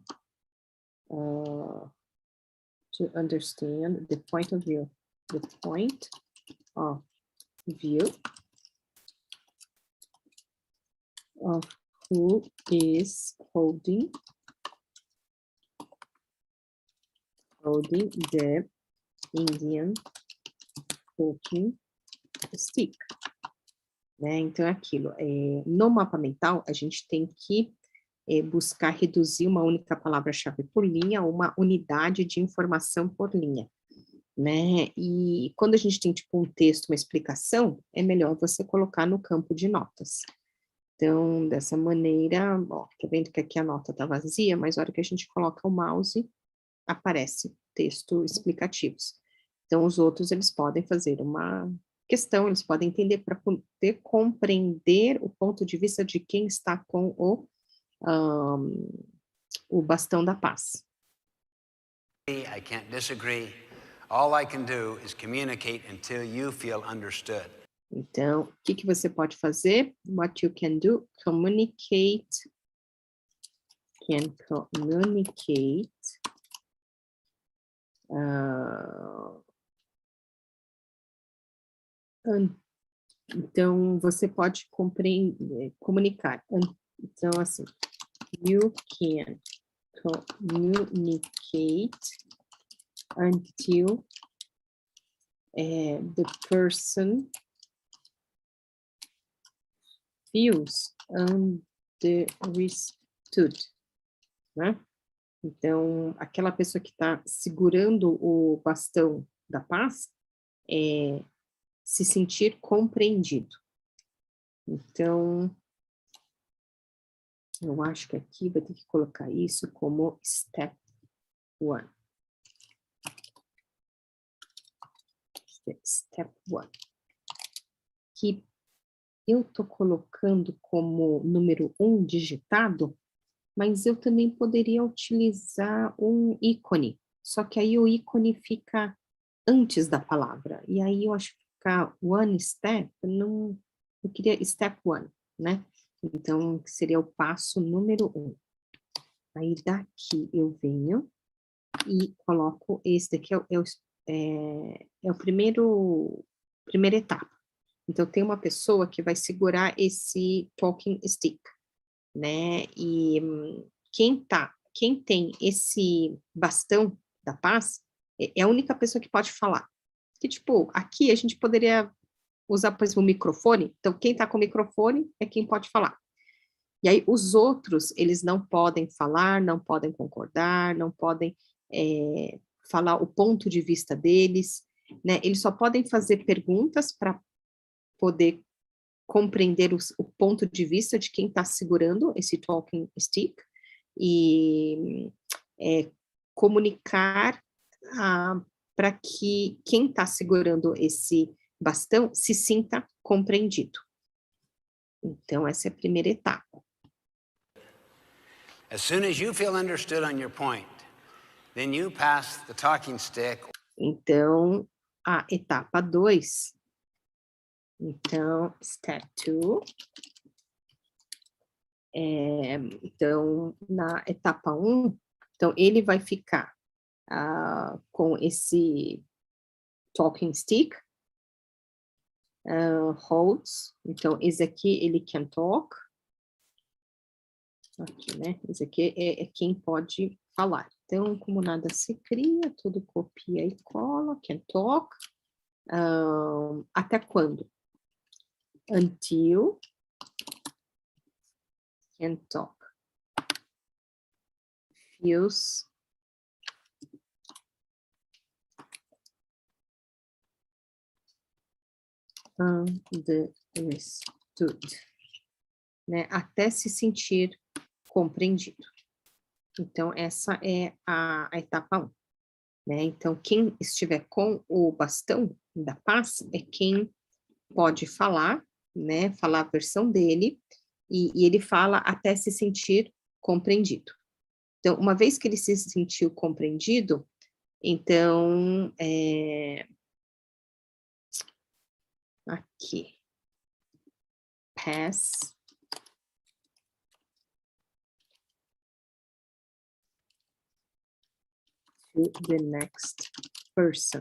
to understand the point of view of who is holding the Indian talking stick. Né? Então, é aquilo. No mapa mental, a gente tem que buscar reduzir uma única palavra-chave por linha, uma unidade de informação por linha. Né? E quando a gente tem tipo um texto, uma explicação, é melhor você colocar no campo de notas. Então, dessa maneira, ó, tá vendo que aqui a nota tá vazia, mas a hora que a gente coloca o mouse, aparece texto explicativos. Então, os outros, eles podem fazer uma questão, eles podem entender para poder compreender o ponto de vista de quem está com o bastão da paz. I can't disagree. All I can do is communicate until you feel understood. Então, o que você pode fazer? What you can do, communicate. Então, você pode comunicar. Então, assim, you can communicate until the person feels understood, né? Então, aquela pessoa que está segurando o bastão da paz, se sentir compreendido. Então, eu acho que aqui vai ter que colocar isso como step 1. Step 1. Que eu estou colocando como número 1 digitado, mas eu também poderia utilizar um ícone, só que aí o ícone fica antes da palavra, e aí eu acho que ficar one step, não, eu queria step 1, né? Então, seria o passo número 1. Aí daqui eu venho e coloco esse daqui, é o primeira etapa. Então, tem uma pessoa que vai segurar esse talking stick, né? E quem tem esse bastão da paz é a única pessoa que pode falar. Que, tipo, aqui a gente poderia usar, por exemplo, o microfone. Então, quem está com o microfone é quem pode falar. E aí, os outros, eles não podem falar, não podem concordar, não podem falar o ponto de vista deles, né? Eles só podem fazer perguntas para poder compreender o ponto de vista de quem está segurando esse talking stick e comunicar para que quem está segurando esse bastão se sinta compreendido. Então, essa é a primeira etapa. As soon as you feel understood on your point, then you pass the talking stick. Então, a etapa 2. Então, step 2. Então, na etapa 1, então ele vai ficar com esse talking stick, holds, então esse aqui ele can talk, aqui, né, esse aqui é quem pode falar. Então, como nada se cria, tudo copia e cola, can talk, até quando? Until can talk feels understood, né? Até se sentir compreendido. Então, essa é a etapa 1. né? Então, quem estiver com o bastão da paz é quem pode falar, né? Falar a versão dele, e ele fala até se sentir compreendido. Então, uma vez que ele se sentiu compreendido, então, aqui, pass to the next person.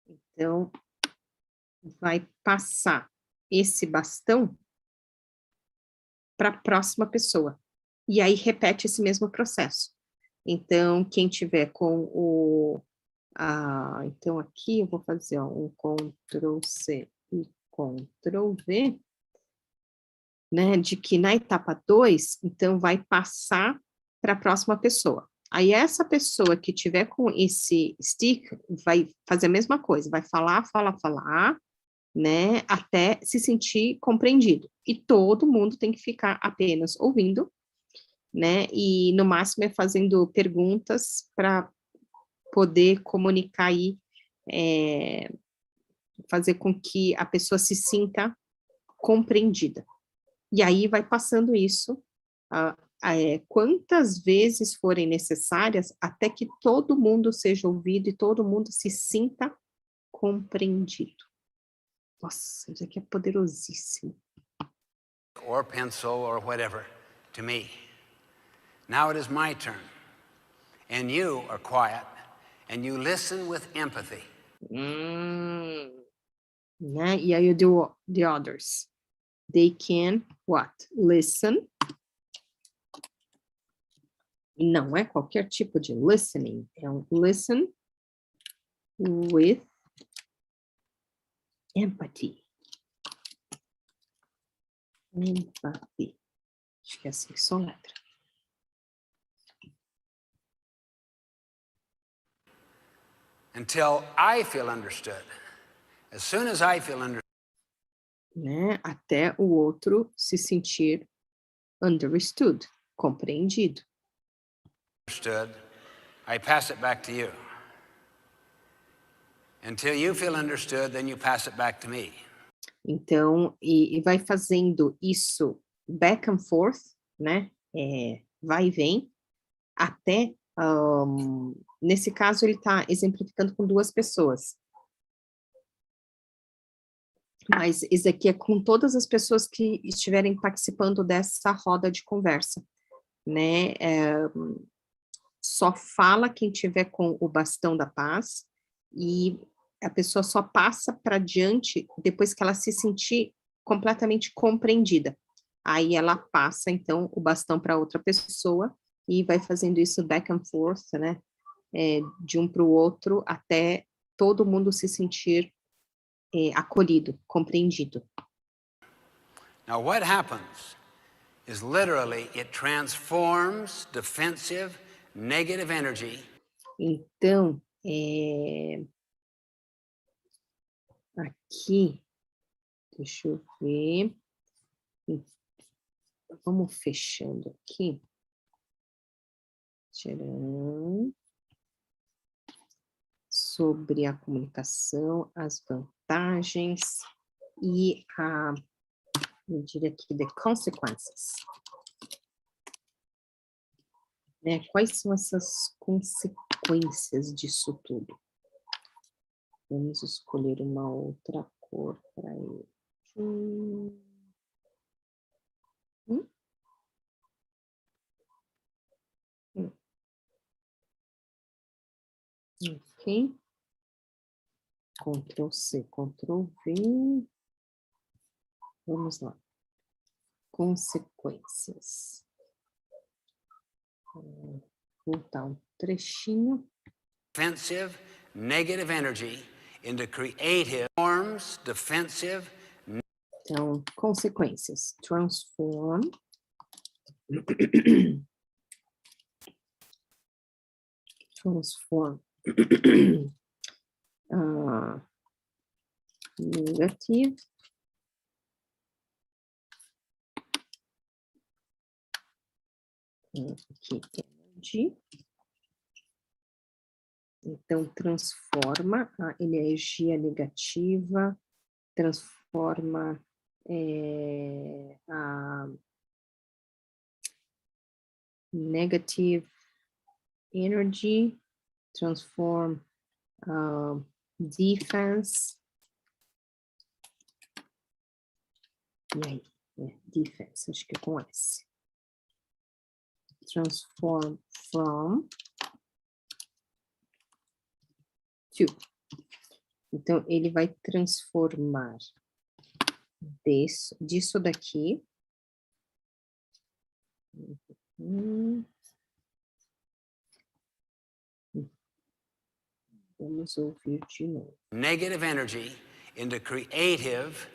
Então, vai passar esse bastão para a próxima pessoa. E aí repete esse mesmo processo. Então, quem tiver com o... então, aqui eu vou fazer ó, um Ctrl+C e Ctrl+V, né, de que na etapa 2, então, vai passar para a próxima pessoa. Aí, essa pessoa que tiver com esse stick vai fazer a mesma coisa, vai falar, né, até se sentir compreendido. E todo mundo tem que ficar apenas ouvindo, né, e no máximo é fazendo perguntas para poder comunicar aí, fazer com que a pessoa se sinta compreendida. E aí vai passando isso, quantas vezes forem necessárias, até que todo mundo seja ouvido e todo mundo se sinta compreendido. Nossa, isso aqui é poderosíssimo. Or pencil or whatever to me. Now it is my turn. And you are quiet and you listen with empathy. Né? E aí eu do the others. They can what? Listen. Não é qualquer tipo de listening, é um listen with empathy. Empathy. Acho que é assim que só letra. Until I feel understood. As soon as I feel understood, Né? Até o outro se sentir understood, compreendido. I pass it back to you. Until you feel understood, then you pass it back to me. Então, e vai fazendo isso back and forth, né? Vai e vem, até, nesse caso, ele está exemplificando com 2 pessoas. Mas isso aqui é com todas as pessoas que estiverem participando dessa roda de conversa, né? Só fala quem tiver com o bastão da paz, e a pessoa só passa para diante depois que ela se sentir completamente compreendida. Aí ela passa, então, o bastão para outra pessoa e vai fazendo isso back and forth, né? De um para o outro, até todo mundo se sentir acolhido, compreendido. Now what happens is literally it transforms defensive, negative energy. Então, aqui, deixa eu ver, vamos fechando aqui. Tcharam. Sobre a comunicação, as vantagens e eu diria aqui, the consequences. Né? Quais são essas consequências disso tudo? Vamos escolher uma outra cor para ele. Ok. Ctrl+C, Ctrl+V. Vamos lá. Consequências. Vou voltar um trechinho. Defensive, negative energy into creative forms, defensive. Então, consequências. Transform. Transform. Negative. Aqui, energy. Então, transforma a energia negativa, transforma a negative energy, transform defense. E aí? Defense, acho que é com S. Transform from to. Então, ele vai transformar disso daqui. Vamos ouvir de novo. Negative energy into creative,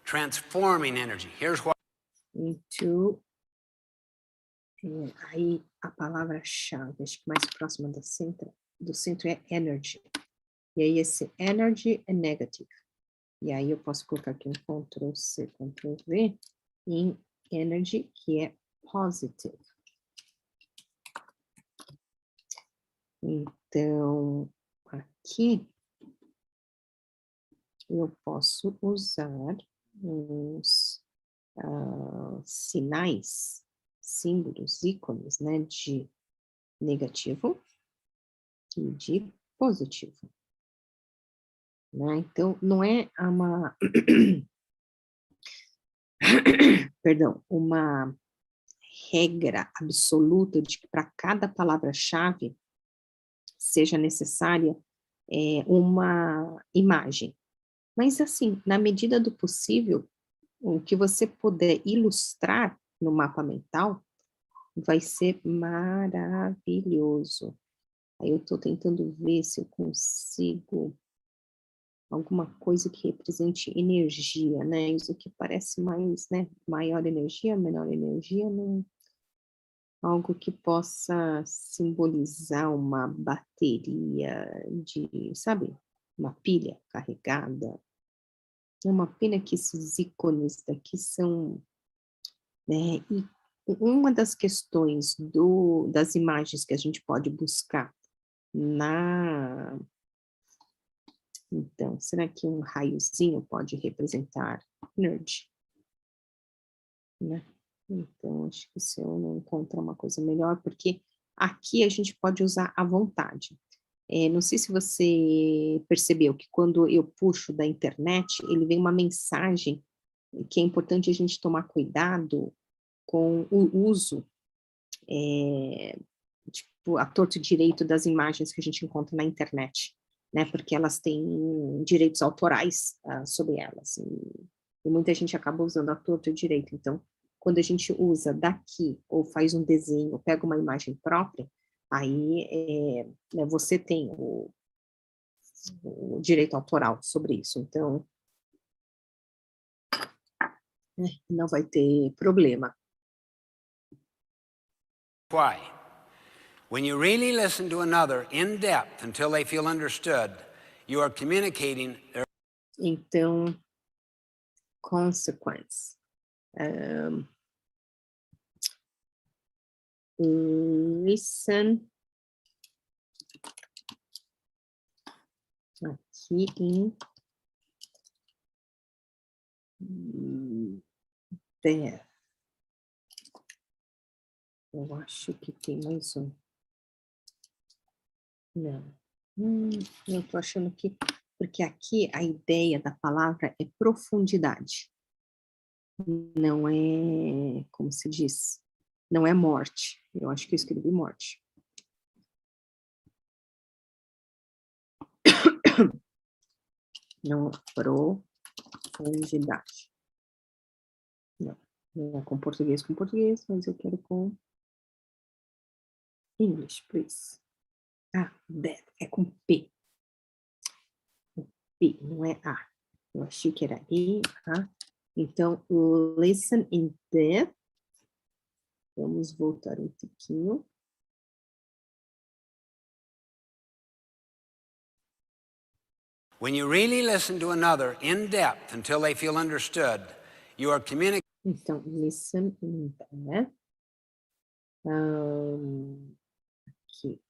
transforming energy. Here's what. Into, aí a palavra-chave, acho que mais próxima do centro é energy. E aí esse energy é negative. E aí eu posso colocar aqui um Ctrl+C, Ctrl+V em energy, que é positive. Então, aqui eu posso usar uns sinais, símbolos, ícones, né, de negativo e de positivo. Né? Então, não é uma, perdão, uma regra absoluta de que para cada palavra-chave seja necessária uma imagem. Mas, assim, na medida do possível, o que você puder ilustrar no mapa mental vai ser maravilhoso. Aí eu estou tentando ver se eu consigo alguma coisa que represente energia, né? Isso que parece mais, né? Maior energia, menor energia, não... Algo que possa simbolizar uma bateria de, sabe? Uma pilha carregada. É uma pena que esses ícones daqui são, né? E uma das questões das imagens que a gente pode buscar então, será que um raiozinho pode representar energy? Né? Então, acho que se eu não encontrar uma coisa melhor, porque aqui a gente pode usar à vontade. Não sei se você percebeu que quando eu puxo da internet, ele vem uma mensagem que é importante a gente tomar cuidado com o uso, tipo, a torto direito das imagens que a gente encontra na internet, né? Porque elas têm direitos autorais sobre elas. E muita gente acaba usando a torto direito. Então, quando a gente usa daqui, ou faz um desenho, pega uma imagem própria, aí né, você tem o direito autoral sobre isso. Então, não vai ter problema. Why? When you really listen to another in depth until they feel understood, you are communicating their... Então, consequence. Listen aqui em there. Eu acho que tem mais um. Não. Eu tô achando que... Porque aqui a ideia da palavra é profundidade. Não é, como se diz, não é morte. Eu acho que eu escrevi morte. Não, profundidade. Não é com português, mas eu quero com English, please. That, é com P. P, não é A. Eu achei que era E, A. Então, listen in depth. Vamos voltar um pouquinho. When you really listen to another in depth until they feel understood, you are communicating... Então, listen in depth. Aqui.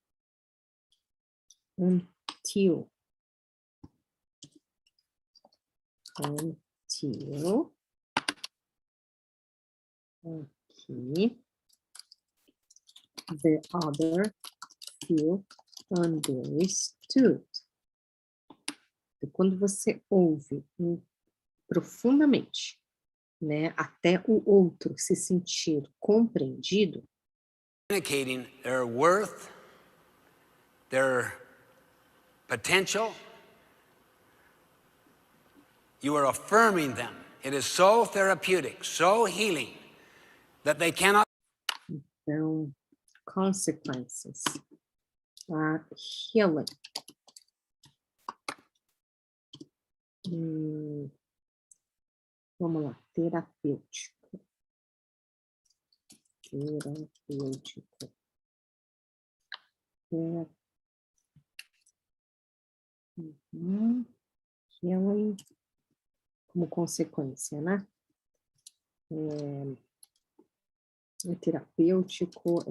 until aqui the other feel understood. Quando você ouve profundamente, né, até o outro se sentir compreendido, communicating their worth, their potential, you are affirming them. It is so therapeutic, so healing, that they cannot. então, consequences are healing. Vamos lá, terapêutico. Healing como consequência, né? É terapêutico,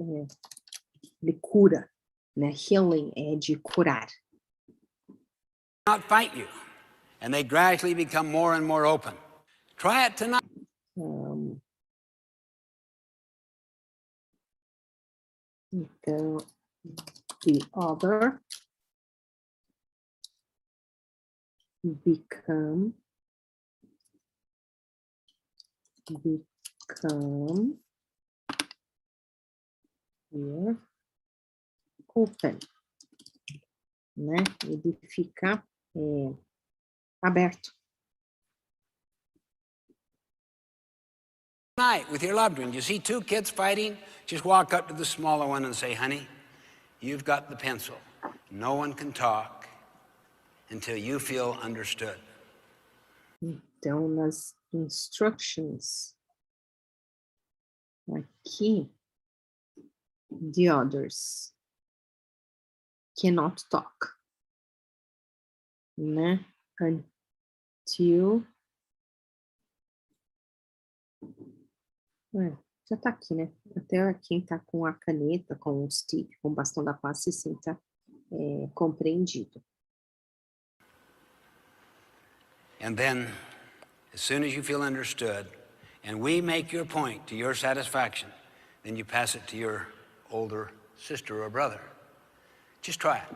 de cura, né? Healing é de curar. Not fight you, and they gradually become more and more open. Try it tonight. Então, the other become here open, né? Ele fica aberto. Tonight with your loved one, you see two kids fighting, just walk up to the smaller one and say, honey, you've got the pencil. No one can talk until you feel understood. Então, nas instructions, aqui, the others cannot talk, né? Until... já tá aqui, né? Até quem tá com a caneta, com o stick, com o bastão da paz, se sinta compreendido. And then, as soon as you feel understood, and we make your point to your satisfaction, then you pass it to your older sister or brother. Just try it.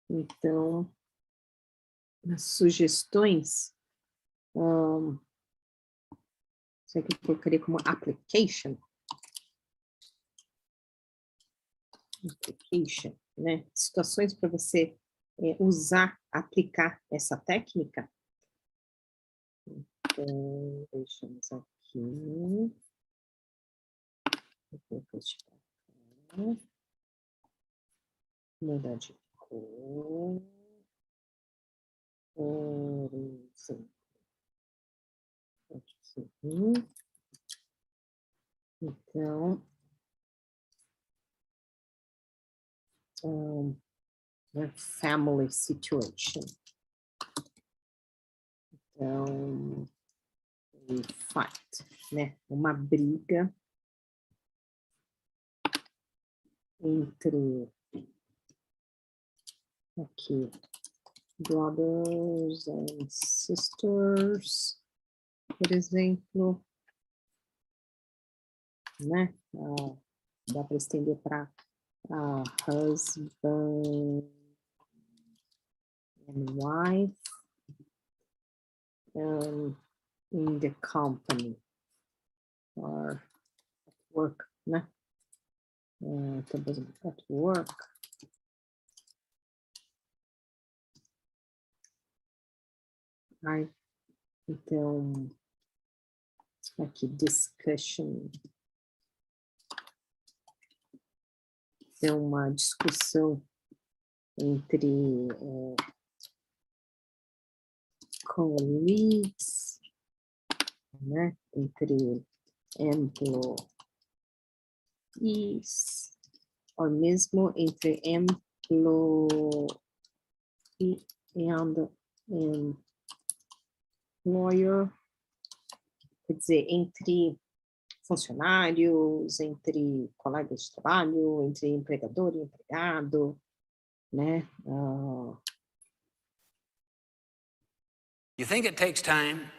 Então, as sugestões, isso aqui eu colocaria como application, né? Situações para você usar, aplicar essa técnica. Então, deixamos aqui. Mudar de cor. Por exemplo. Aqui. Então, family situation. Então, fight, né? Uma briga entre aqui brothers and sisters, por exemplo, né? Dá para estender para husband and wife in the company or at work, né? At work. Então, aqui, discussion. É uma discussão entre colleagues, né? Entre employees, ou mesmo entre employee and employer, quer dizer, entre funcionários, entre colegas de trabalho, entre empregador e empregado, né? You think it takes time?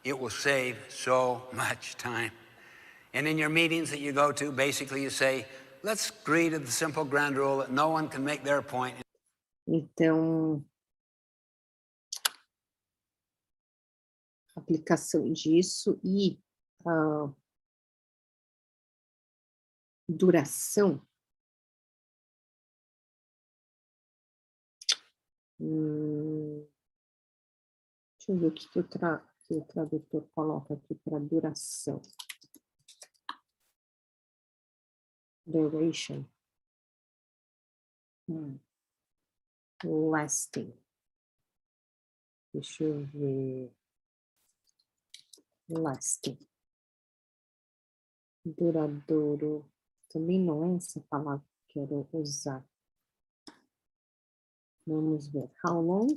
It will save so much time. And in your meetings that you go to, basically you say, let's agree to the simple ground rule that no one can make their point. Então, aplicação disso e duração. Deixa eu ver o que o tradutor coloca aqui para duração. Duration. Lasting. Deixa eu ver. Lasting. Duradouro. Também não é essa palavra que eu quero usar. Vamos ver. How long?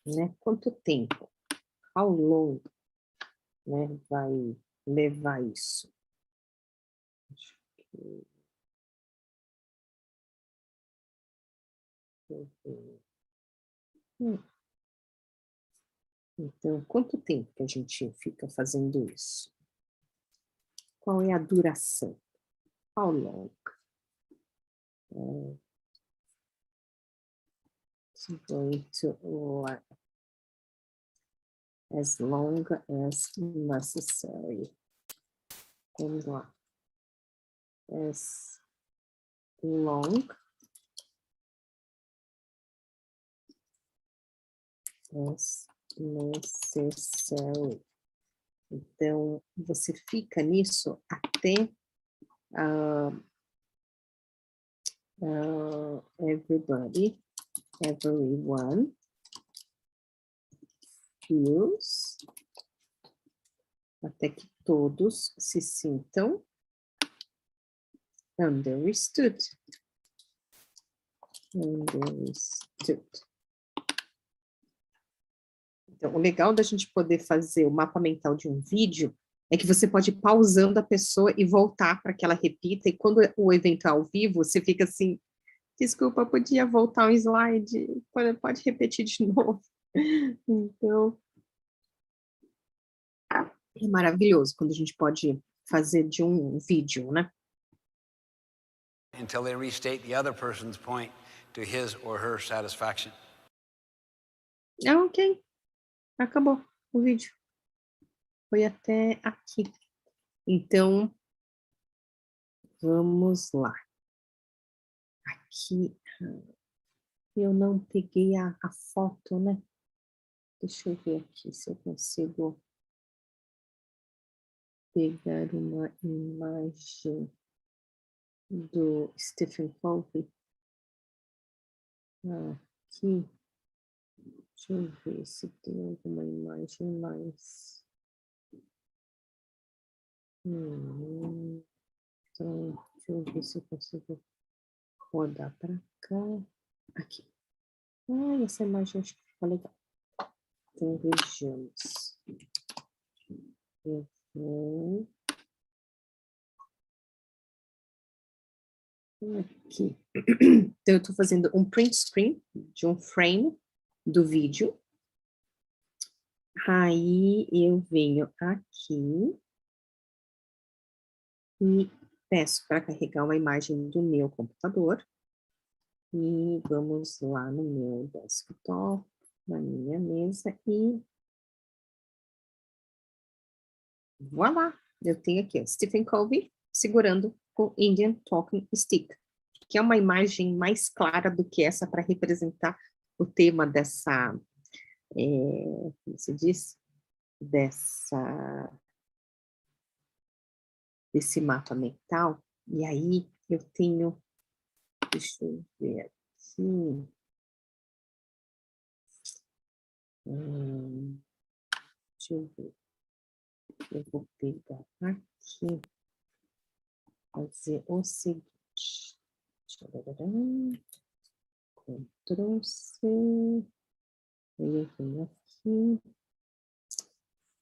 Né? Quanto tempo? How long, né, vai levar isso? Acho que... Então, quanto tempo que a gente fica fazendo isso? Qual é a duração? How long? It's going to last as long as necessary. Vamos lá. As long as necessary. Então, você fica nisso até everyone feels, até que todos se sintam understood. Understood. Então, o legal da gente poder fazer o mapa mental de um vídeo é que você pode ir pausando a pessoa e voltar para que ela repita, e quando o evento é ao vivo, você fica assim, desculpa, podia voltar um slide, pode repetir de novo. Então, é maravilhoso quando a gente pode fazer de um vídeo, né? Until they restate the other person's point to his or her satisfaction. Ok, acabou o vídeo. Foi até aqui. Então, vamos lá. Aqui, eu não peguei a foto, né? Deixa eu ver aqui se eu consigo pegar uma imagem do Stephen Covey. Aqui. Deixa eu ver se tem alguma imagem mais. Então, deixa eu ver se eu consigo rodar para cá. Aqui. Essa imagem acho que fica legal. Então, vejamos. Eu vou aqui. Então, eu estou fazendo um print screen de um frame do vídeo. Aí, eu venho aqui e peço para carregar uma imagem do meu computador. E vamos lá no meu desktop, na minha mesa e voilá! Eu tenho aqui o Stephen Covey segurando o Indian Talking Stick, que é uma imagem mais clara do que essa para representar o tema dessa, como se diz? Desse mapa mental. E aí eu tenho, deixa eu ver aqui. Deixa eu ver. Eu vou pegar aqui, fazer o seguinte. Ctrl+C. Eu venho aqui.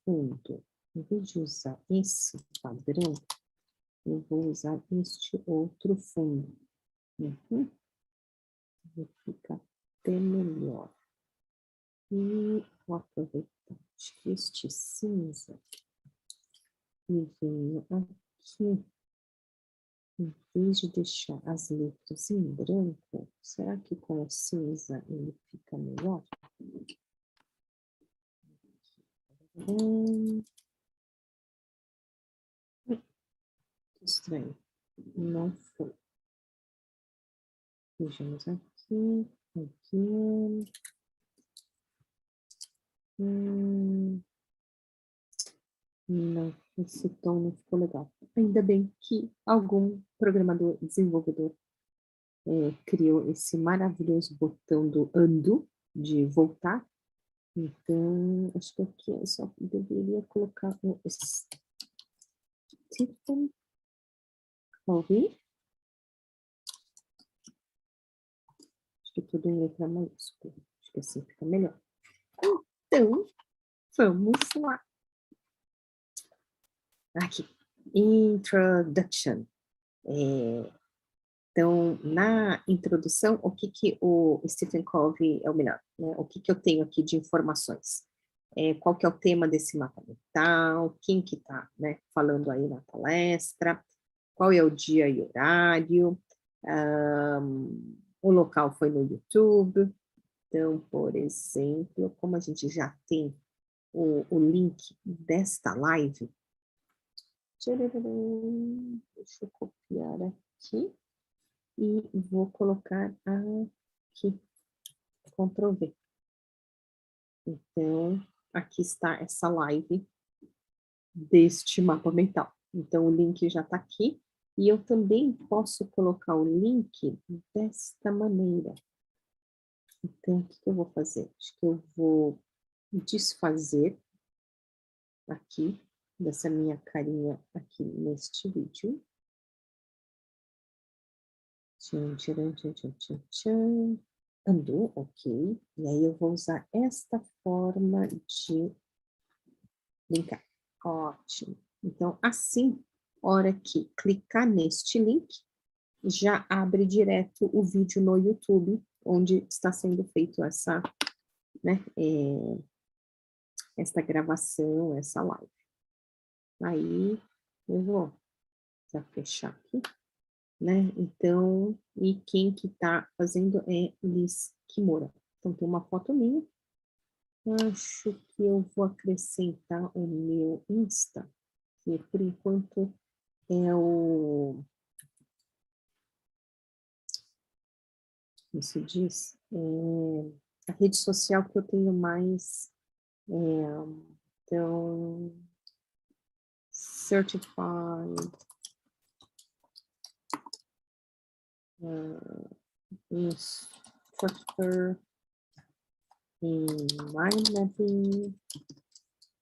Fundo. Em vez de usar esse padrão, eu vou usar este outro fundo. Uhum. Fica até melhor. E vou aproveitar, acho que este cinza e venho aqui, em vez de deixar as letras em branco, será que com o cinza ele fica melhor? Que estranho, não foi. Vejamos aqui, aqui. Não, esse tom não ficou legal. Ainda bem que algum programador, desenvolvedor, criou esse maravilhoso botão do undo, de voltar. Então, acho que aqui eu só deveria colocar o Stephen Covey. Acho que tudo em letra maiúscula. Acho que assim fica melhor. Então, vamos lá. Aqui, Introduction. Então, na introdução, o que o Stephen Covey é o melhor, né? O que eu tenho aqui de informações? Qual que é o tema desse mapa mental? Quem que está, né, falando aí na palestra? Qual é o dia e horário? O local foi no YouTube. Então, por exemplo, como a gente já tem o link desta live, deixa eu copiar aqui e vou colocar aqui, Ctrl V. Então, aqui está essa live deste mapa mental. Então, o link já está aqui. E eu também posso colocar o link desta maneira. Então, o que eu vou fazer? Acho que eu vou desfazer aqui, dessa minha carinha aqui neste vídeo. Tchan, tcharam, tchan, tchan, tchan, tchan. Andou, ok. E aí eu vou usar esta forma de linkar. Ótimo. Então, assim, hora que clicar neste link, já abre direto o vídeo no YouTube, onde está sendo feito essa, né, esta gravação, essa live. Aí, eu vou já fechar aqui, né? Então, e quem que tá fazendo é Liz Kimura. Então, tem uma foto minha. Acho que eu vou acrescentar o meu Insta, que por enquanto é o... Como se diz? A rede social que eu tenho mais... então, Certified Instructor in Mind Mapping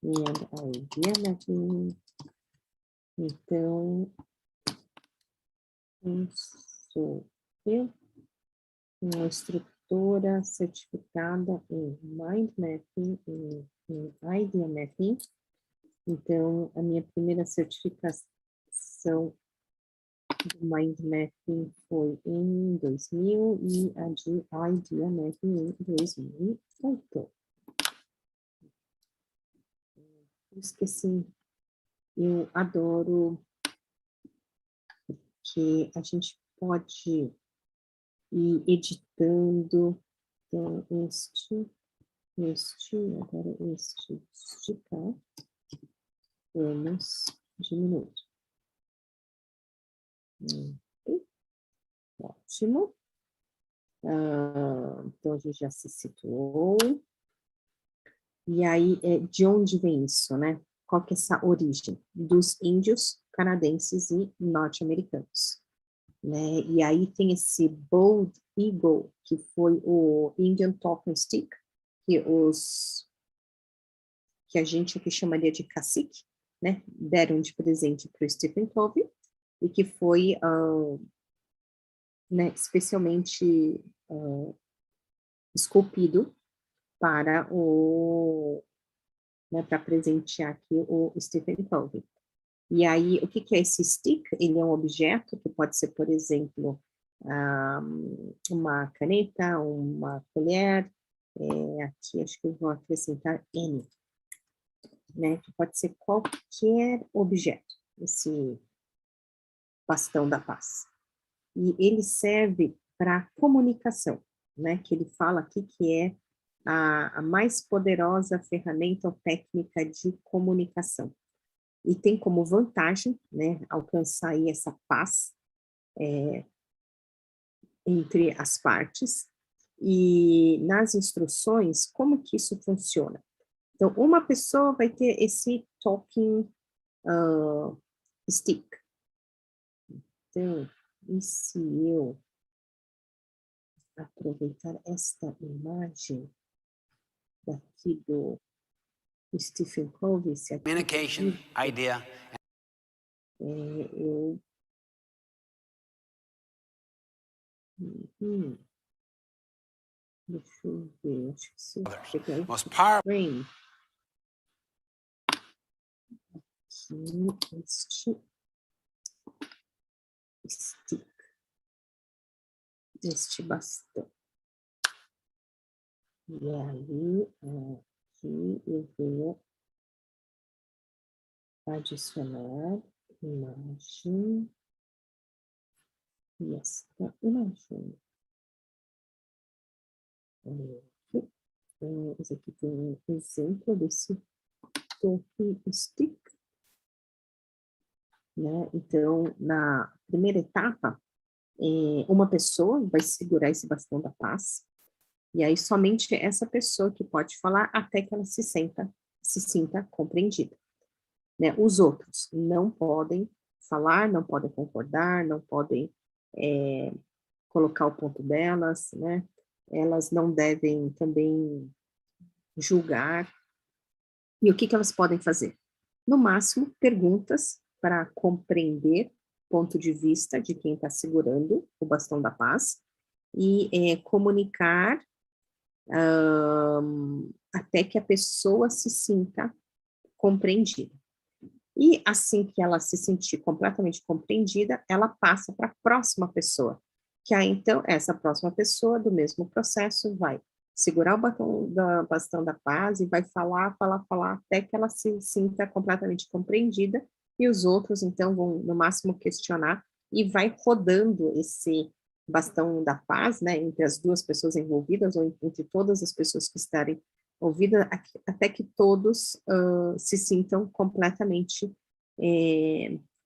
and Idea Mapping. Então, sou eu, uma instrutora certificada em Mind Mapping e em Idea Mapping. Então, a minha primeira certificação do Mind Mapping foi em 2000 e a de Idea Mapping em 2008. Por isso que, assim, eu adoro que a gente pode ir editando. Então, agora esticar, vamos diminuir. Ótimo. Então, a gente já se situou. E aí, de onde vem isso, né? Qual que é essa origem? Dos índios canadenses e norte-americanos, né? E aí tem esse Bald Eagle, que foi o Indian Talking Stick, que a gente aqui chamaria de cacique, né? Deram de presente para o Stephen Covey, e que foi né, especialmente esculpido para né, para presentear aqui o Stephen Covey. E aí, o que é esse stick? Ele é um objeto que pode ser, por exemplo, uma caneta, uma colher, aqui acho que eu vou acrescentar N, né, que pode ser qualquer objeto, esse bastão da paz. E ele serve para comunicação, né, que ele fala aqui que é a mais poderosa ferramenta ou técnica de comunicação. E tem como vantagem, né, alcançar aí essa paz entre as partes. E nas instruções, como que isso funciona? Então, uma pessoa vai ter esse talking stick. Então, e se eu aproveitar esta imagem daqui do Stephen Covey, esse aqui, Communication, idea, eu... deixa eu ver, acho que se eu pegar most esse powerful. frame, aqui, este stick, este bastão. E aí, aqui eu vou adicionar imagem e esta imagem. Aqui, esse aqui tem um exemplo desse talking stick, né? Então, na primeira etapa, uma pessoa vai segurar esse bastão da paz, e aí somente essa pessoa que pode falar até que ela se sinta compreendida, né? Os outros não podem falar, não podem concordar, não podem colocar o ponto delas, né? Elas não devem também julgar. E o que elas podem fazer? No máximo, perguntas para compreender o ponto de vista de quem está segurando o bastão da paz e comunicar até que a pessoa se sinta compreendida. E assim que ela se sentir completamente compreendida, ela passa para a próxima pessoa, que aí então essa próxima pessoa do mesmo processo vai segurar o bastão da paz e vai falar, falar, falar até que ela se sinta completamente compreendida e os outros então vão no máximo questionar e vai rodando esse bastão da paz, né, entre as duas pessoas envolvidas ou entre todas as pessoas que estarem ouvida até que todos se sintam completamente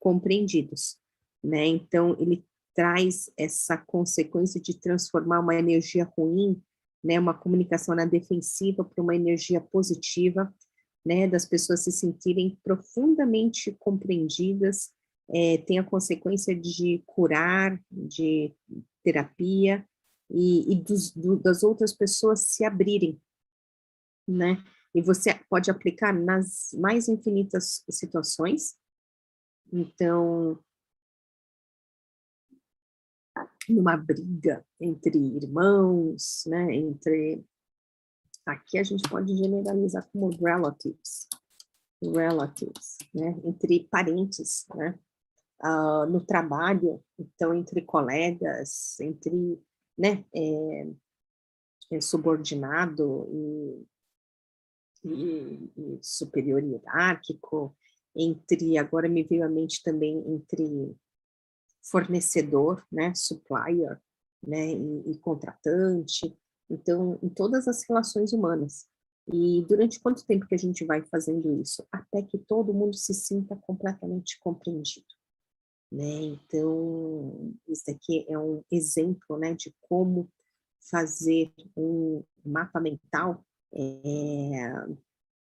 compreendidos, né? Então, ele traz essa consequência de transformar uma energia ruim, né, uma comunicação na defensiva para uma energia positiva, né, das pessoas se sentirem profundamente compreendidas, tem a consequência de curar, de terapia, e das outras pessoas se abrirem, né? E você pode aplicar nas mais infinitas situações. Então, numa briga entre irmãos, né? Aqui a gente pode generalizar como relatives, né? Entre parentes, né? No trabalho, então entre colegas, entre, né? Subordinado e superior hierárquico, agora me veio à mente também entre fornecedor, né, supplier, né, e contratante, então, em todas as relações humanas. E durante quanto tempo que a gente vai fazendo isso? Até que todo mundo se sinta completamente compreendido, né? Então, isso aqui é um exemplo, né, de como fazer um mapa mental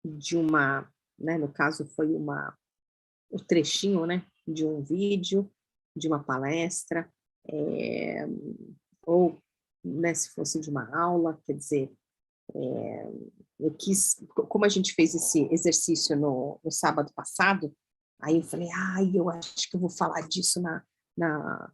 de uma, né, no caso foi o trechinho, né, de um vídeo, de uma palestra, ou, né, se fosse de uma aula, quer dizer, eu quis, como a gente fez esse exercício no sábado passado, aí eu falei, eu acho que eu vou falar disso na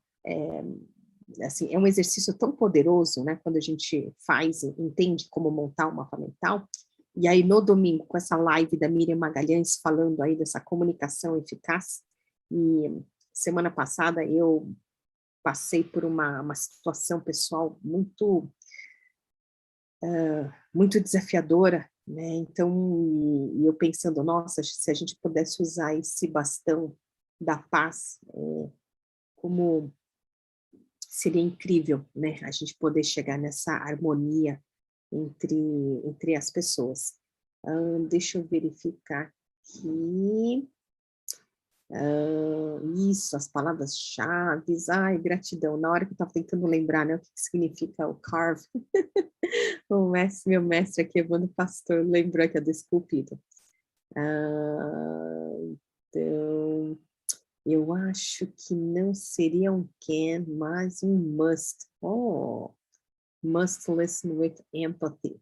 assim, é um exercício tão poderoso, né, quando a gente faz, entende como montar um mapa mental, e aí no domingo, com essa live da Miriam Magalhães, falando aí dessa comunicação eficaz, e semana passada eu passei por uma situação pessoal muito desafiadora, né, então, e eu pensando: "Nossa, se a gente pudesse usar esse bastão da paz, como seria incrível, né, a gente poder chegar nessa harmonia entre as pessoas". Deixa eu verificar aqui. Isso, as palavras-chaves. Ai, gratidão. Na hora que eu estava tentando lembrar, né, o que que significa o carve, meu mestre aqui, Evandro Pastor, lembrou que é do esculpido. Ah, então, eu acho que não seria um can, mas um must. Oh, must listen with empathy.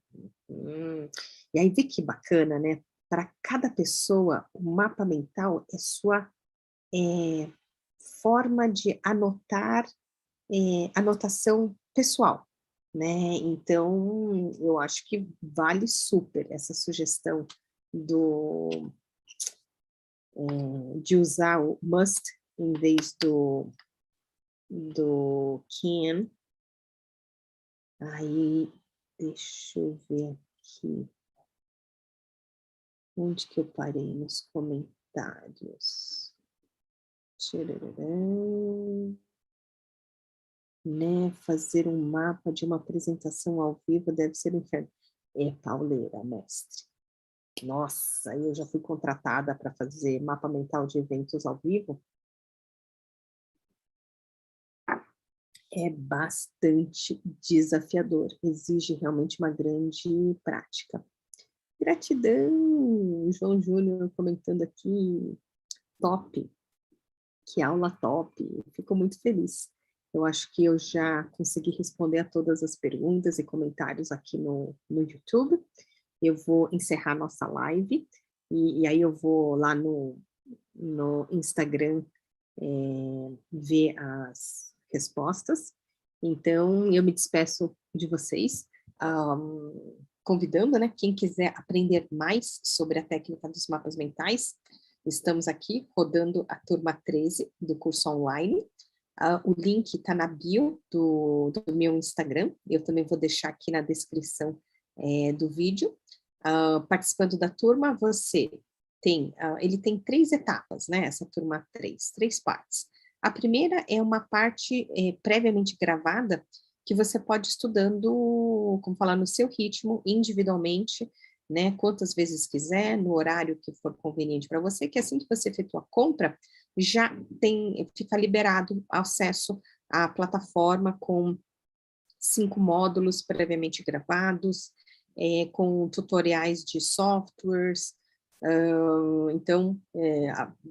E aí vê que bacana, né? Para cada pessoa, o mapa mental é sua forma de anotar, anotação pessoal, né. Então, eu acho que vale super essa sugestão do, de usar o must em vez do can. Aí, deixa eu ver aqui, onde que eu parei nos comentários? Tchărărã. Né, fazer um mapa de uma apresentação ao vivo deve ser um inferno. É pauleira, mestre. Nossa, eu já fui contratada para fazer mapa mental de eventos ao vivo. É bastante desafiador, exige realmente uma grande prática. Gratidão, João Júnior comentando aqui, top, que aula top, fico muito feliz. Eu acho que eu já consegui responder a todas as perguntas e comentários aqui no YouTube. Eu vou encerrar nossa live, e aí eu vou lá no Instagram, ver as respostas. Então, eu me despeço de vocês, hã, convidando, né, quem quiser aprender mais sobre a técnica dos mapas mentais, estamos aqui rodando a turma 13 do curso online. O link está na bio do meu Instagram, eu também vou deixar aqui na descrição, do vídeo. Participando da turma, você tem, ele tem 3 etapas, né, essa turma 3 partes. A primeira é uma parte, previamente gravada, que você pode ir estudando, como falar, no seu ritmo, individualmente, né, quantas vezes quiser, no horário que for conveniente para você, que assim que você efetua a compra, já fica liberado acesso à plataforma com 5 módulos previamente gravados, com tutoriais de softwares, então,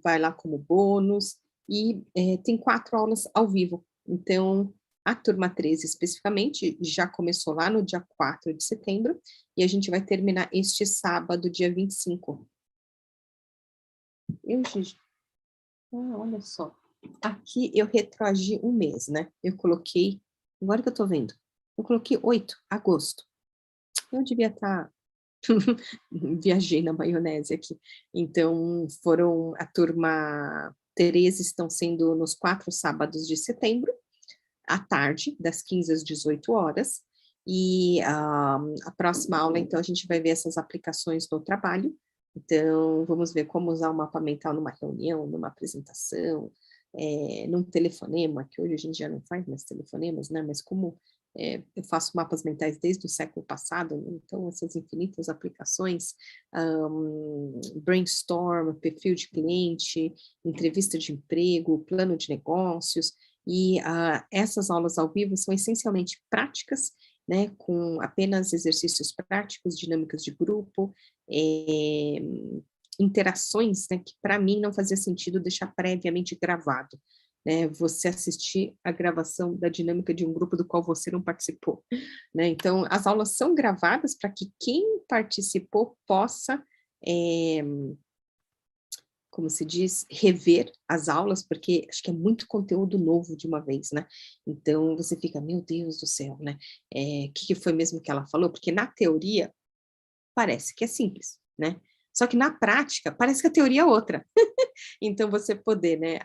vai lá como bônus, e tem 4 aulas ao vivo. Então, a turma 13 especificamente já começou lá no dia 4 de setembro, e a gente vai terminar este sábado, dia 25. Gigi, olha só, aqui eu retroagi um mês, né, eu coloquei, agora que eu tô vendo, eu coloquei 8, agosto. Eu devia estar viajei na maionese aqui. Então, foram a turma 13 estão sendo nos 4 sábados de setembro, à tarde, das 15 às 18 horas, e a próxima aula, então, a gente vai ver essas aplicações no trabalho. Então, vamos ver como usar o mapa mental numa reunião, numa apresentação, num telefonema, que hoje a gente já não faz mais telefonemas, né, mas como, eu faço mapas mentais desde o século passado, né, então essas infinitas aplicações, brainstorm, perfil de cliente, entrevista de emprego, plano de negócios, e essas aulas ao vivo são essencialmente práticas, né, com apenas exercícios práticos, dinâmicas de grupo, interações, né, que para mim não fazia sentido deixar previamente gravado, né, você assistir a gravação da dinâmica de um grupo do qual você não participou, né, então as aulas são gravadas para que quem participou possa, eh, como se diz, rever as aulas, porque acho que é muito conteúdo novo de uma vez, né, então você fica: "Meu Deus do céu, né, que foi mesmo que ela falou?", porque na teoria parece que é simples, né, só que na prática parece que a teoria é outra. Então, você poder, né,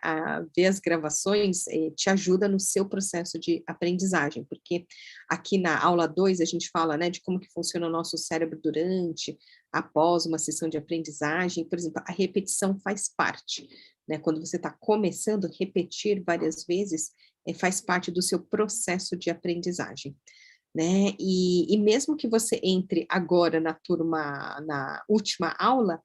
ver as gravações te ajuda no seu processo de aprendizagem, porque aqui na aula 2 a gente fala, né, de como que funciona o nosso cérebro durante, após uma sessão de aprendizagem. Por exemplo, a repetição faz parte, né, quando você está começando, repetir várias vezes faz parte do seu processo de aprendizagem, né, e mesmo que você entre agora na última aula,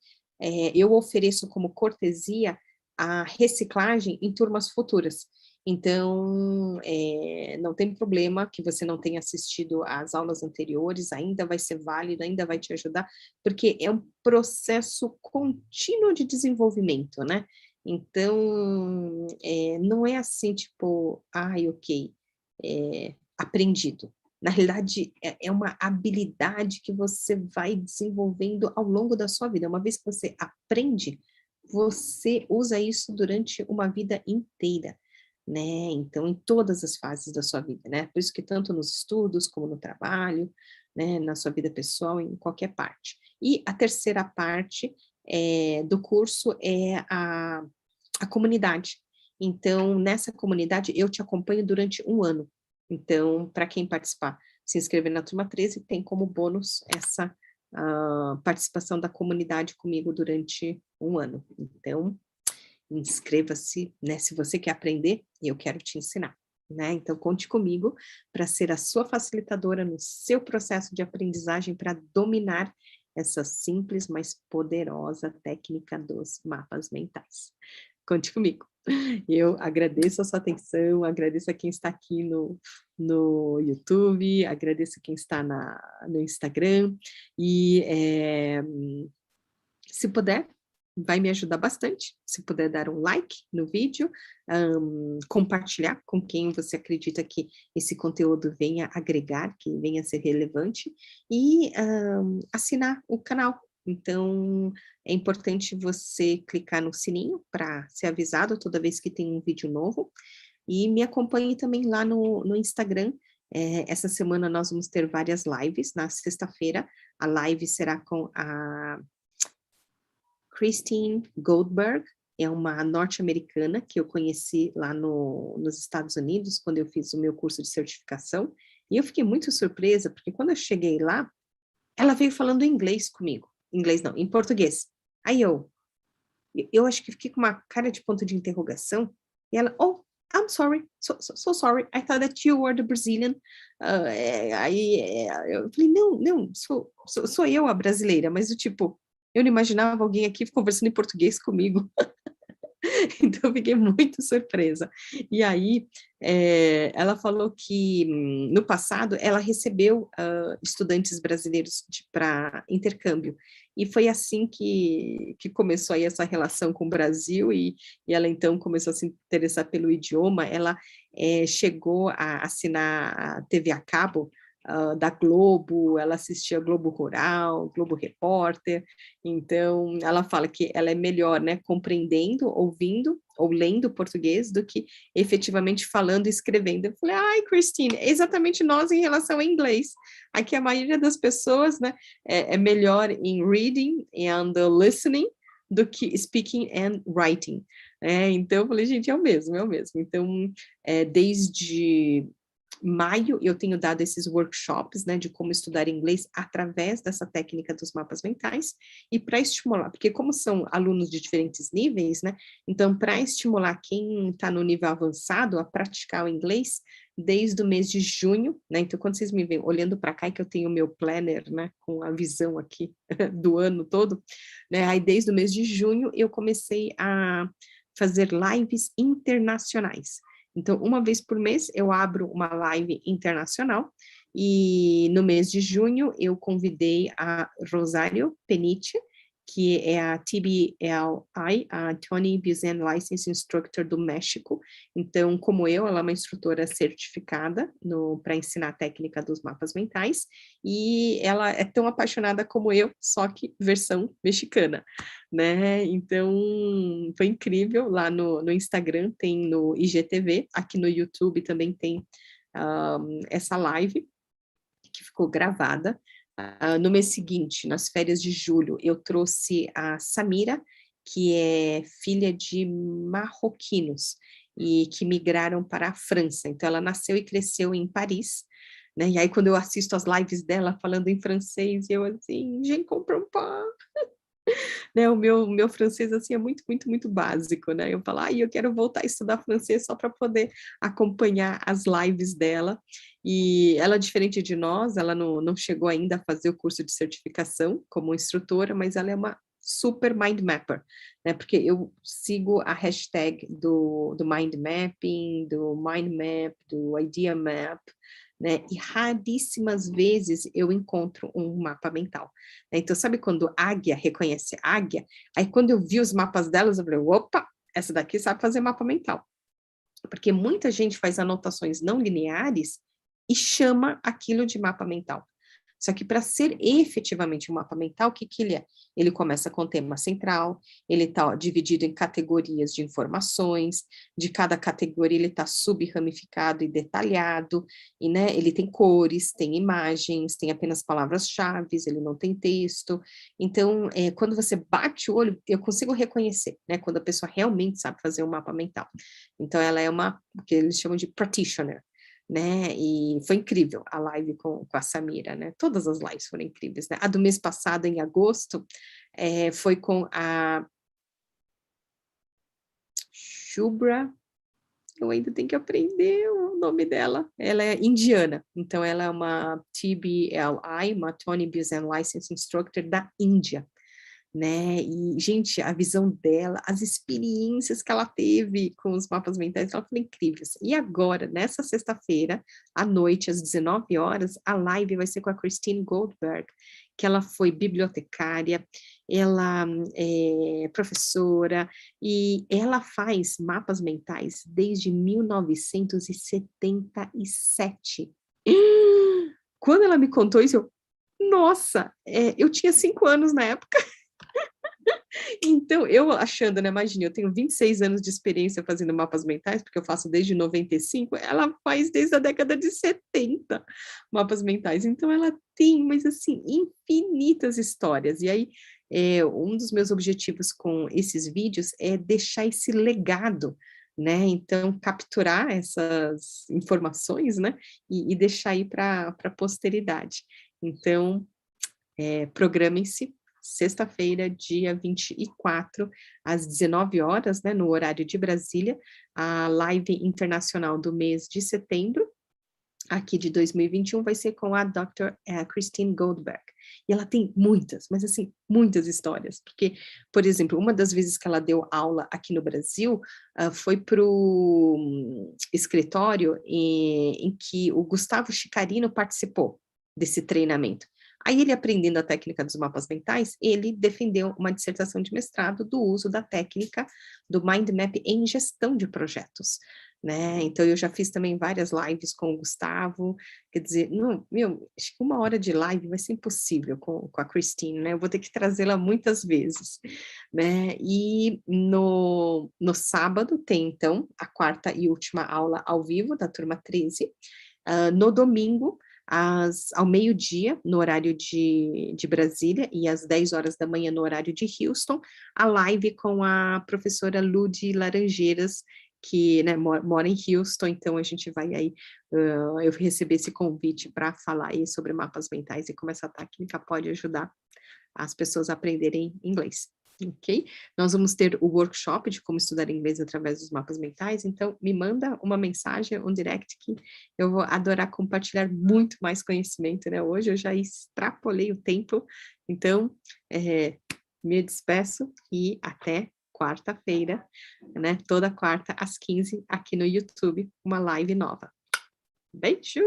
eu ofereço como cortesia a reciclagem em turmas futuras. Então, não tem problema que você não tenha assistido às aulas anteriores, ainda vai ser válido, ainda vai te ajudar, porque é um processo contínuo de desenvolvimento, né. Então, não é assim, tipo: "Ai, ok, aprendido". Na realidade, é uma habilidade que você vai desenvolvendo ao longo da sua vida. Uma vez que você aprende, você usa isso durante uma vida inteira, né, então em todas as fases da sua vida, né, por isso que tanto nos estudos, como no trabalho, né, na sua vida pessoal, em qualquer parte. E a terceira parte, do curso é a comunidade. Então, nessa comunidade, eu te acompanho durante um ano. Então, para quem participar, se inscrever na turma 13, tem como bônus essa participação da comunidade comigo durante um ano. Então, inscreva-se, né, se você quer aprender, eu quero te ensinar, né? Então, conte comigo para ser a sua facilitadora no seu processo de aprendizagem para dominar essa simples, mas poderosa técnica dos mapas mentais. Conte comigo. Eu agradeço a sua atenção, agradeço a quem está aqui no YouTube, agradeço a quem está no Instagram, e se puder, vai me ajudar bastante, se puder dar um like no vídeo, compartilhar com quem você acredita que esse conteúdo venha agregar, que venha a ser relevante, e assinar o canal. Então, é importante você clicar no sininho para ser avisado toda vez que tem um vídeo novo, e me acompanhe também lá no Instagram. Essa semana nós vamos ter várias lives. Na sexta-feira, a live será com a Christine Goldberg, é uma norte-americana que eu conheci lá nos Estados Unidos, quando eu fiz o meu curso de certificação, e eu fiquei muito surpresa, porque quando eu cheguei lá, ela veio falando inglês comigo. Inglês não, em português. Aí eu acho que fiquei com uma cara de ponto de interrogação, e ela: "Oh, I'm sorry, so sorry, I thought that you were the Brazilian". Eu falei: "Não, não, sou eu a brasileira", mas do tipo, eu não imaginava alguém aqui conversando em português comigo. Então eu fiquei muito surpresa. E aí, ela falou que no passado ela recebeu, estudantes brasileiros para intercâmbio, e foi assim que começou aí essa relação com o Brasil, e ela então começou a se interessar pelo idioma. Ela, chegou a assinar a TV a cabo, da Globo, ela assistia Globo Rural, Globo Repórter. Então, ela fala que ela é melhor, né, compreendendo, ouvindo ou lendo português do que efetivamente falando e escrevendo. Eu falei: "Ai, Christine, é exatamente nós em relação ao inglês. Aqui a maioria das pessoas, né, é melhor em reading and listening do que speaking and writing". Então eu falei: "Gente, é o mesmo, é o mesmo". Então, desde maio eu tenho dado esses workshops, né, de como estudar inglês através dessa técnica dos mapas mentais, e para estimular, porque como são alunos de diferentes níveis, né, então para estimular quem está no nível avançado a praticar o inglês, desde o mês de junho, né, então quando vocês me veem olhando para cá, e que eu tenho o meu planner, né, com a visão aqui do ano todo, né, aí desde o mês de junho eu comecei a fazer lives internacionais. Então, uma vez por mês eu abro uma live internacional, e no mês de junho eu convidei a Rosário Peniche, que é a TBLI, a Tony Buzan License Instructor do México. Então, como ela é uma instrutora certificada para ensinar a técnica dos mapas mentais, e ela é tão apaixonada como eu, só que versão mexicana, né? Então, foi incrível. Lá no Instagram tem no IGTV, aqui no YouTube também tem essa live que ficou gravada. No mês seguinte, nas férias de julho, eu trouxe a Samira, que é filha de marroquinos e que migraram para a França. Então ela nasceu e cresceu em Paris, né, e aí quando eu assisto as lives dela falando em francês, eu assim: "Je comprends pas", né, o meu francês, assim, é muito, muito, muito básico, né, eu falo: "Ai, eu quero voltar a estudar francês só para poder acompanhar as lives dela", e ela, diferente de nós, ela não chegou ainda a fazer o curso de certificação como instrutora, mas ela é uma super mind mapper, né, porque eu sigo a hashtag do mind mapping, do mind map, do idea map, né, e raríssimas vezes eu encontro um mapa mental. Então, sabe quando águia reconhece águia? Aí, quando eu vi os mapas delas, eu falei: "Opa, essa daqui sabe fazer mapa mental". Porque muita gente faz anotações não lineares e chama aquilo de mapa mental. Só que para ser efetivamente um mapa mental, o que que ele é? Ele começa com tema central, ele está dividido em categorias de informações, de cada categoria ele está sub-ramificado e detalhado, e, né, ele tem cores, tem imagens, tem apenas palavras-chaves, ele não tem texto. Então, quando você bate o olho, eu consigo reconhecer, né, quando a pessoa realmente sabe fazer um mapa mental. Então ela é o que eles chamam de practitioner, né, e foi incrível a live com a Samira, né, todas as lives foram incríveis, né. A do mês passado, em agosto, foi com a Shubhra, eu ainda tenho que aprender o nome dela, ela é indiana, então ela é uma TBLI, uma Tony Buzan License Instructor da Índia. Né, e gente, a visão dela, as experiências que ela teve com os mapas mentais, ela foram incríveis. E agora, nessa sexta-feira, à noite, às 19 horas, a live vai ser com a Christine Goldberg, que ela foi bibliotecária, ela é professora, e ela faz mapas mentais desde 1977. Quando ela me contou isso, eu: "Nossa, eu tinha 5 anos na época". Então, eu achando, né, imagina, eu tenho 26 anos de experiência fazendo mapas mentais, porque eu faço desde 95, ela faz desde a década de 70 mapas mentais, então ela tem, mas assim, infinitas histórias. E aí, um dos meus objetivos com esses vídeos é deixar esse legado, né, então capturar essas informações, né, e deixar aí para a posteridade. Então, programem-se, sexta-feira, dia 24, às 19 horas, né, no horário de Brasília, a live internacional do mês de setembro, aqui de 2021, vai ser com a Dr. Christine Goldberg. E ela tem muitas, mas assim, muitas histórias, porque, por exemplo, uma das vezes que ela deu aula aqui no Brasil, foi para o escritório em que o Gustavo Chicarino participou desse treinamento. Aí ele, aprendendo a técnica dos mapas mentais, ele defendeu uma dissertação de mestrado do uso da técnica do mind map em gestão de projetos, né, então eu já fiz também várias lives com o Gustavo, quer dizer, não, meu, acho que 1 hora de live vai ser impossível com a Christine, né, eu vou ter que trazê-la muitas vezes, né, e no sábado tem então a 4ª e última aula ao vivo da turma 13, no domingo, ao meio-dia, no horário de Brasília, e às 10 horas da manhã no horário de Houston, a live com a professora Ludi Laranjeiras, que, né, mora em Houston, então a gente vai aí, eu recebi esse convite para falar aí sobre mapas mentais e como essa técnica pode ajudar as pessoas a aprenderem inglês, ok? Nós vamos ter o workshop de como estudar inglês através dos mapas mentais, então me manda uma mensagem, um direct, que eu vou adorar compartilhar muito mais conhecimento, né? Hoje eu já extrapolei o tempo, então me despeço e até quarta-feira, né? Toda quarta às 15 aqui no YouTube, uma live nova. Beijo!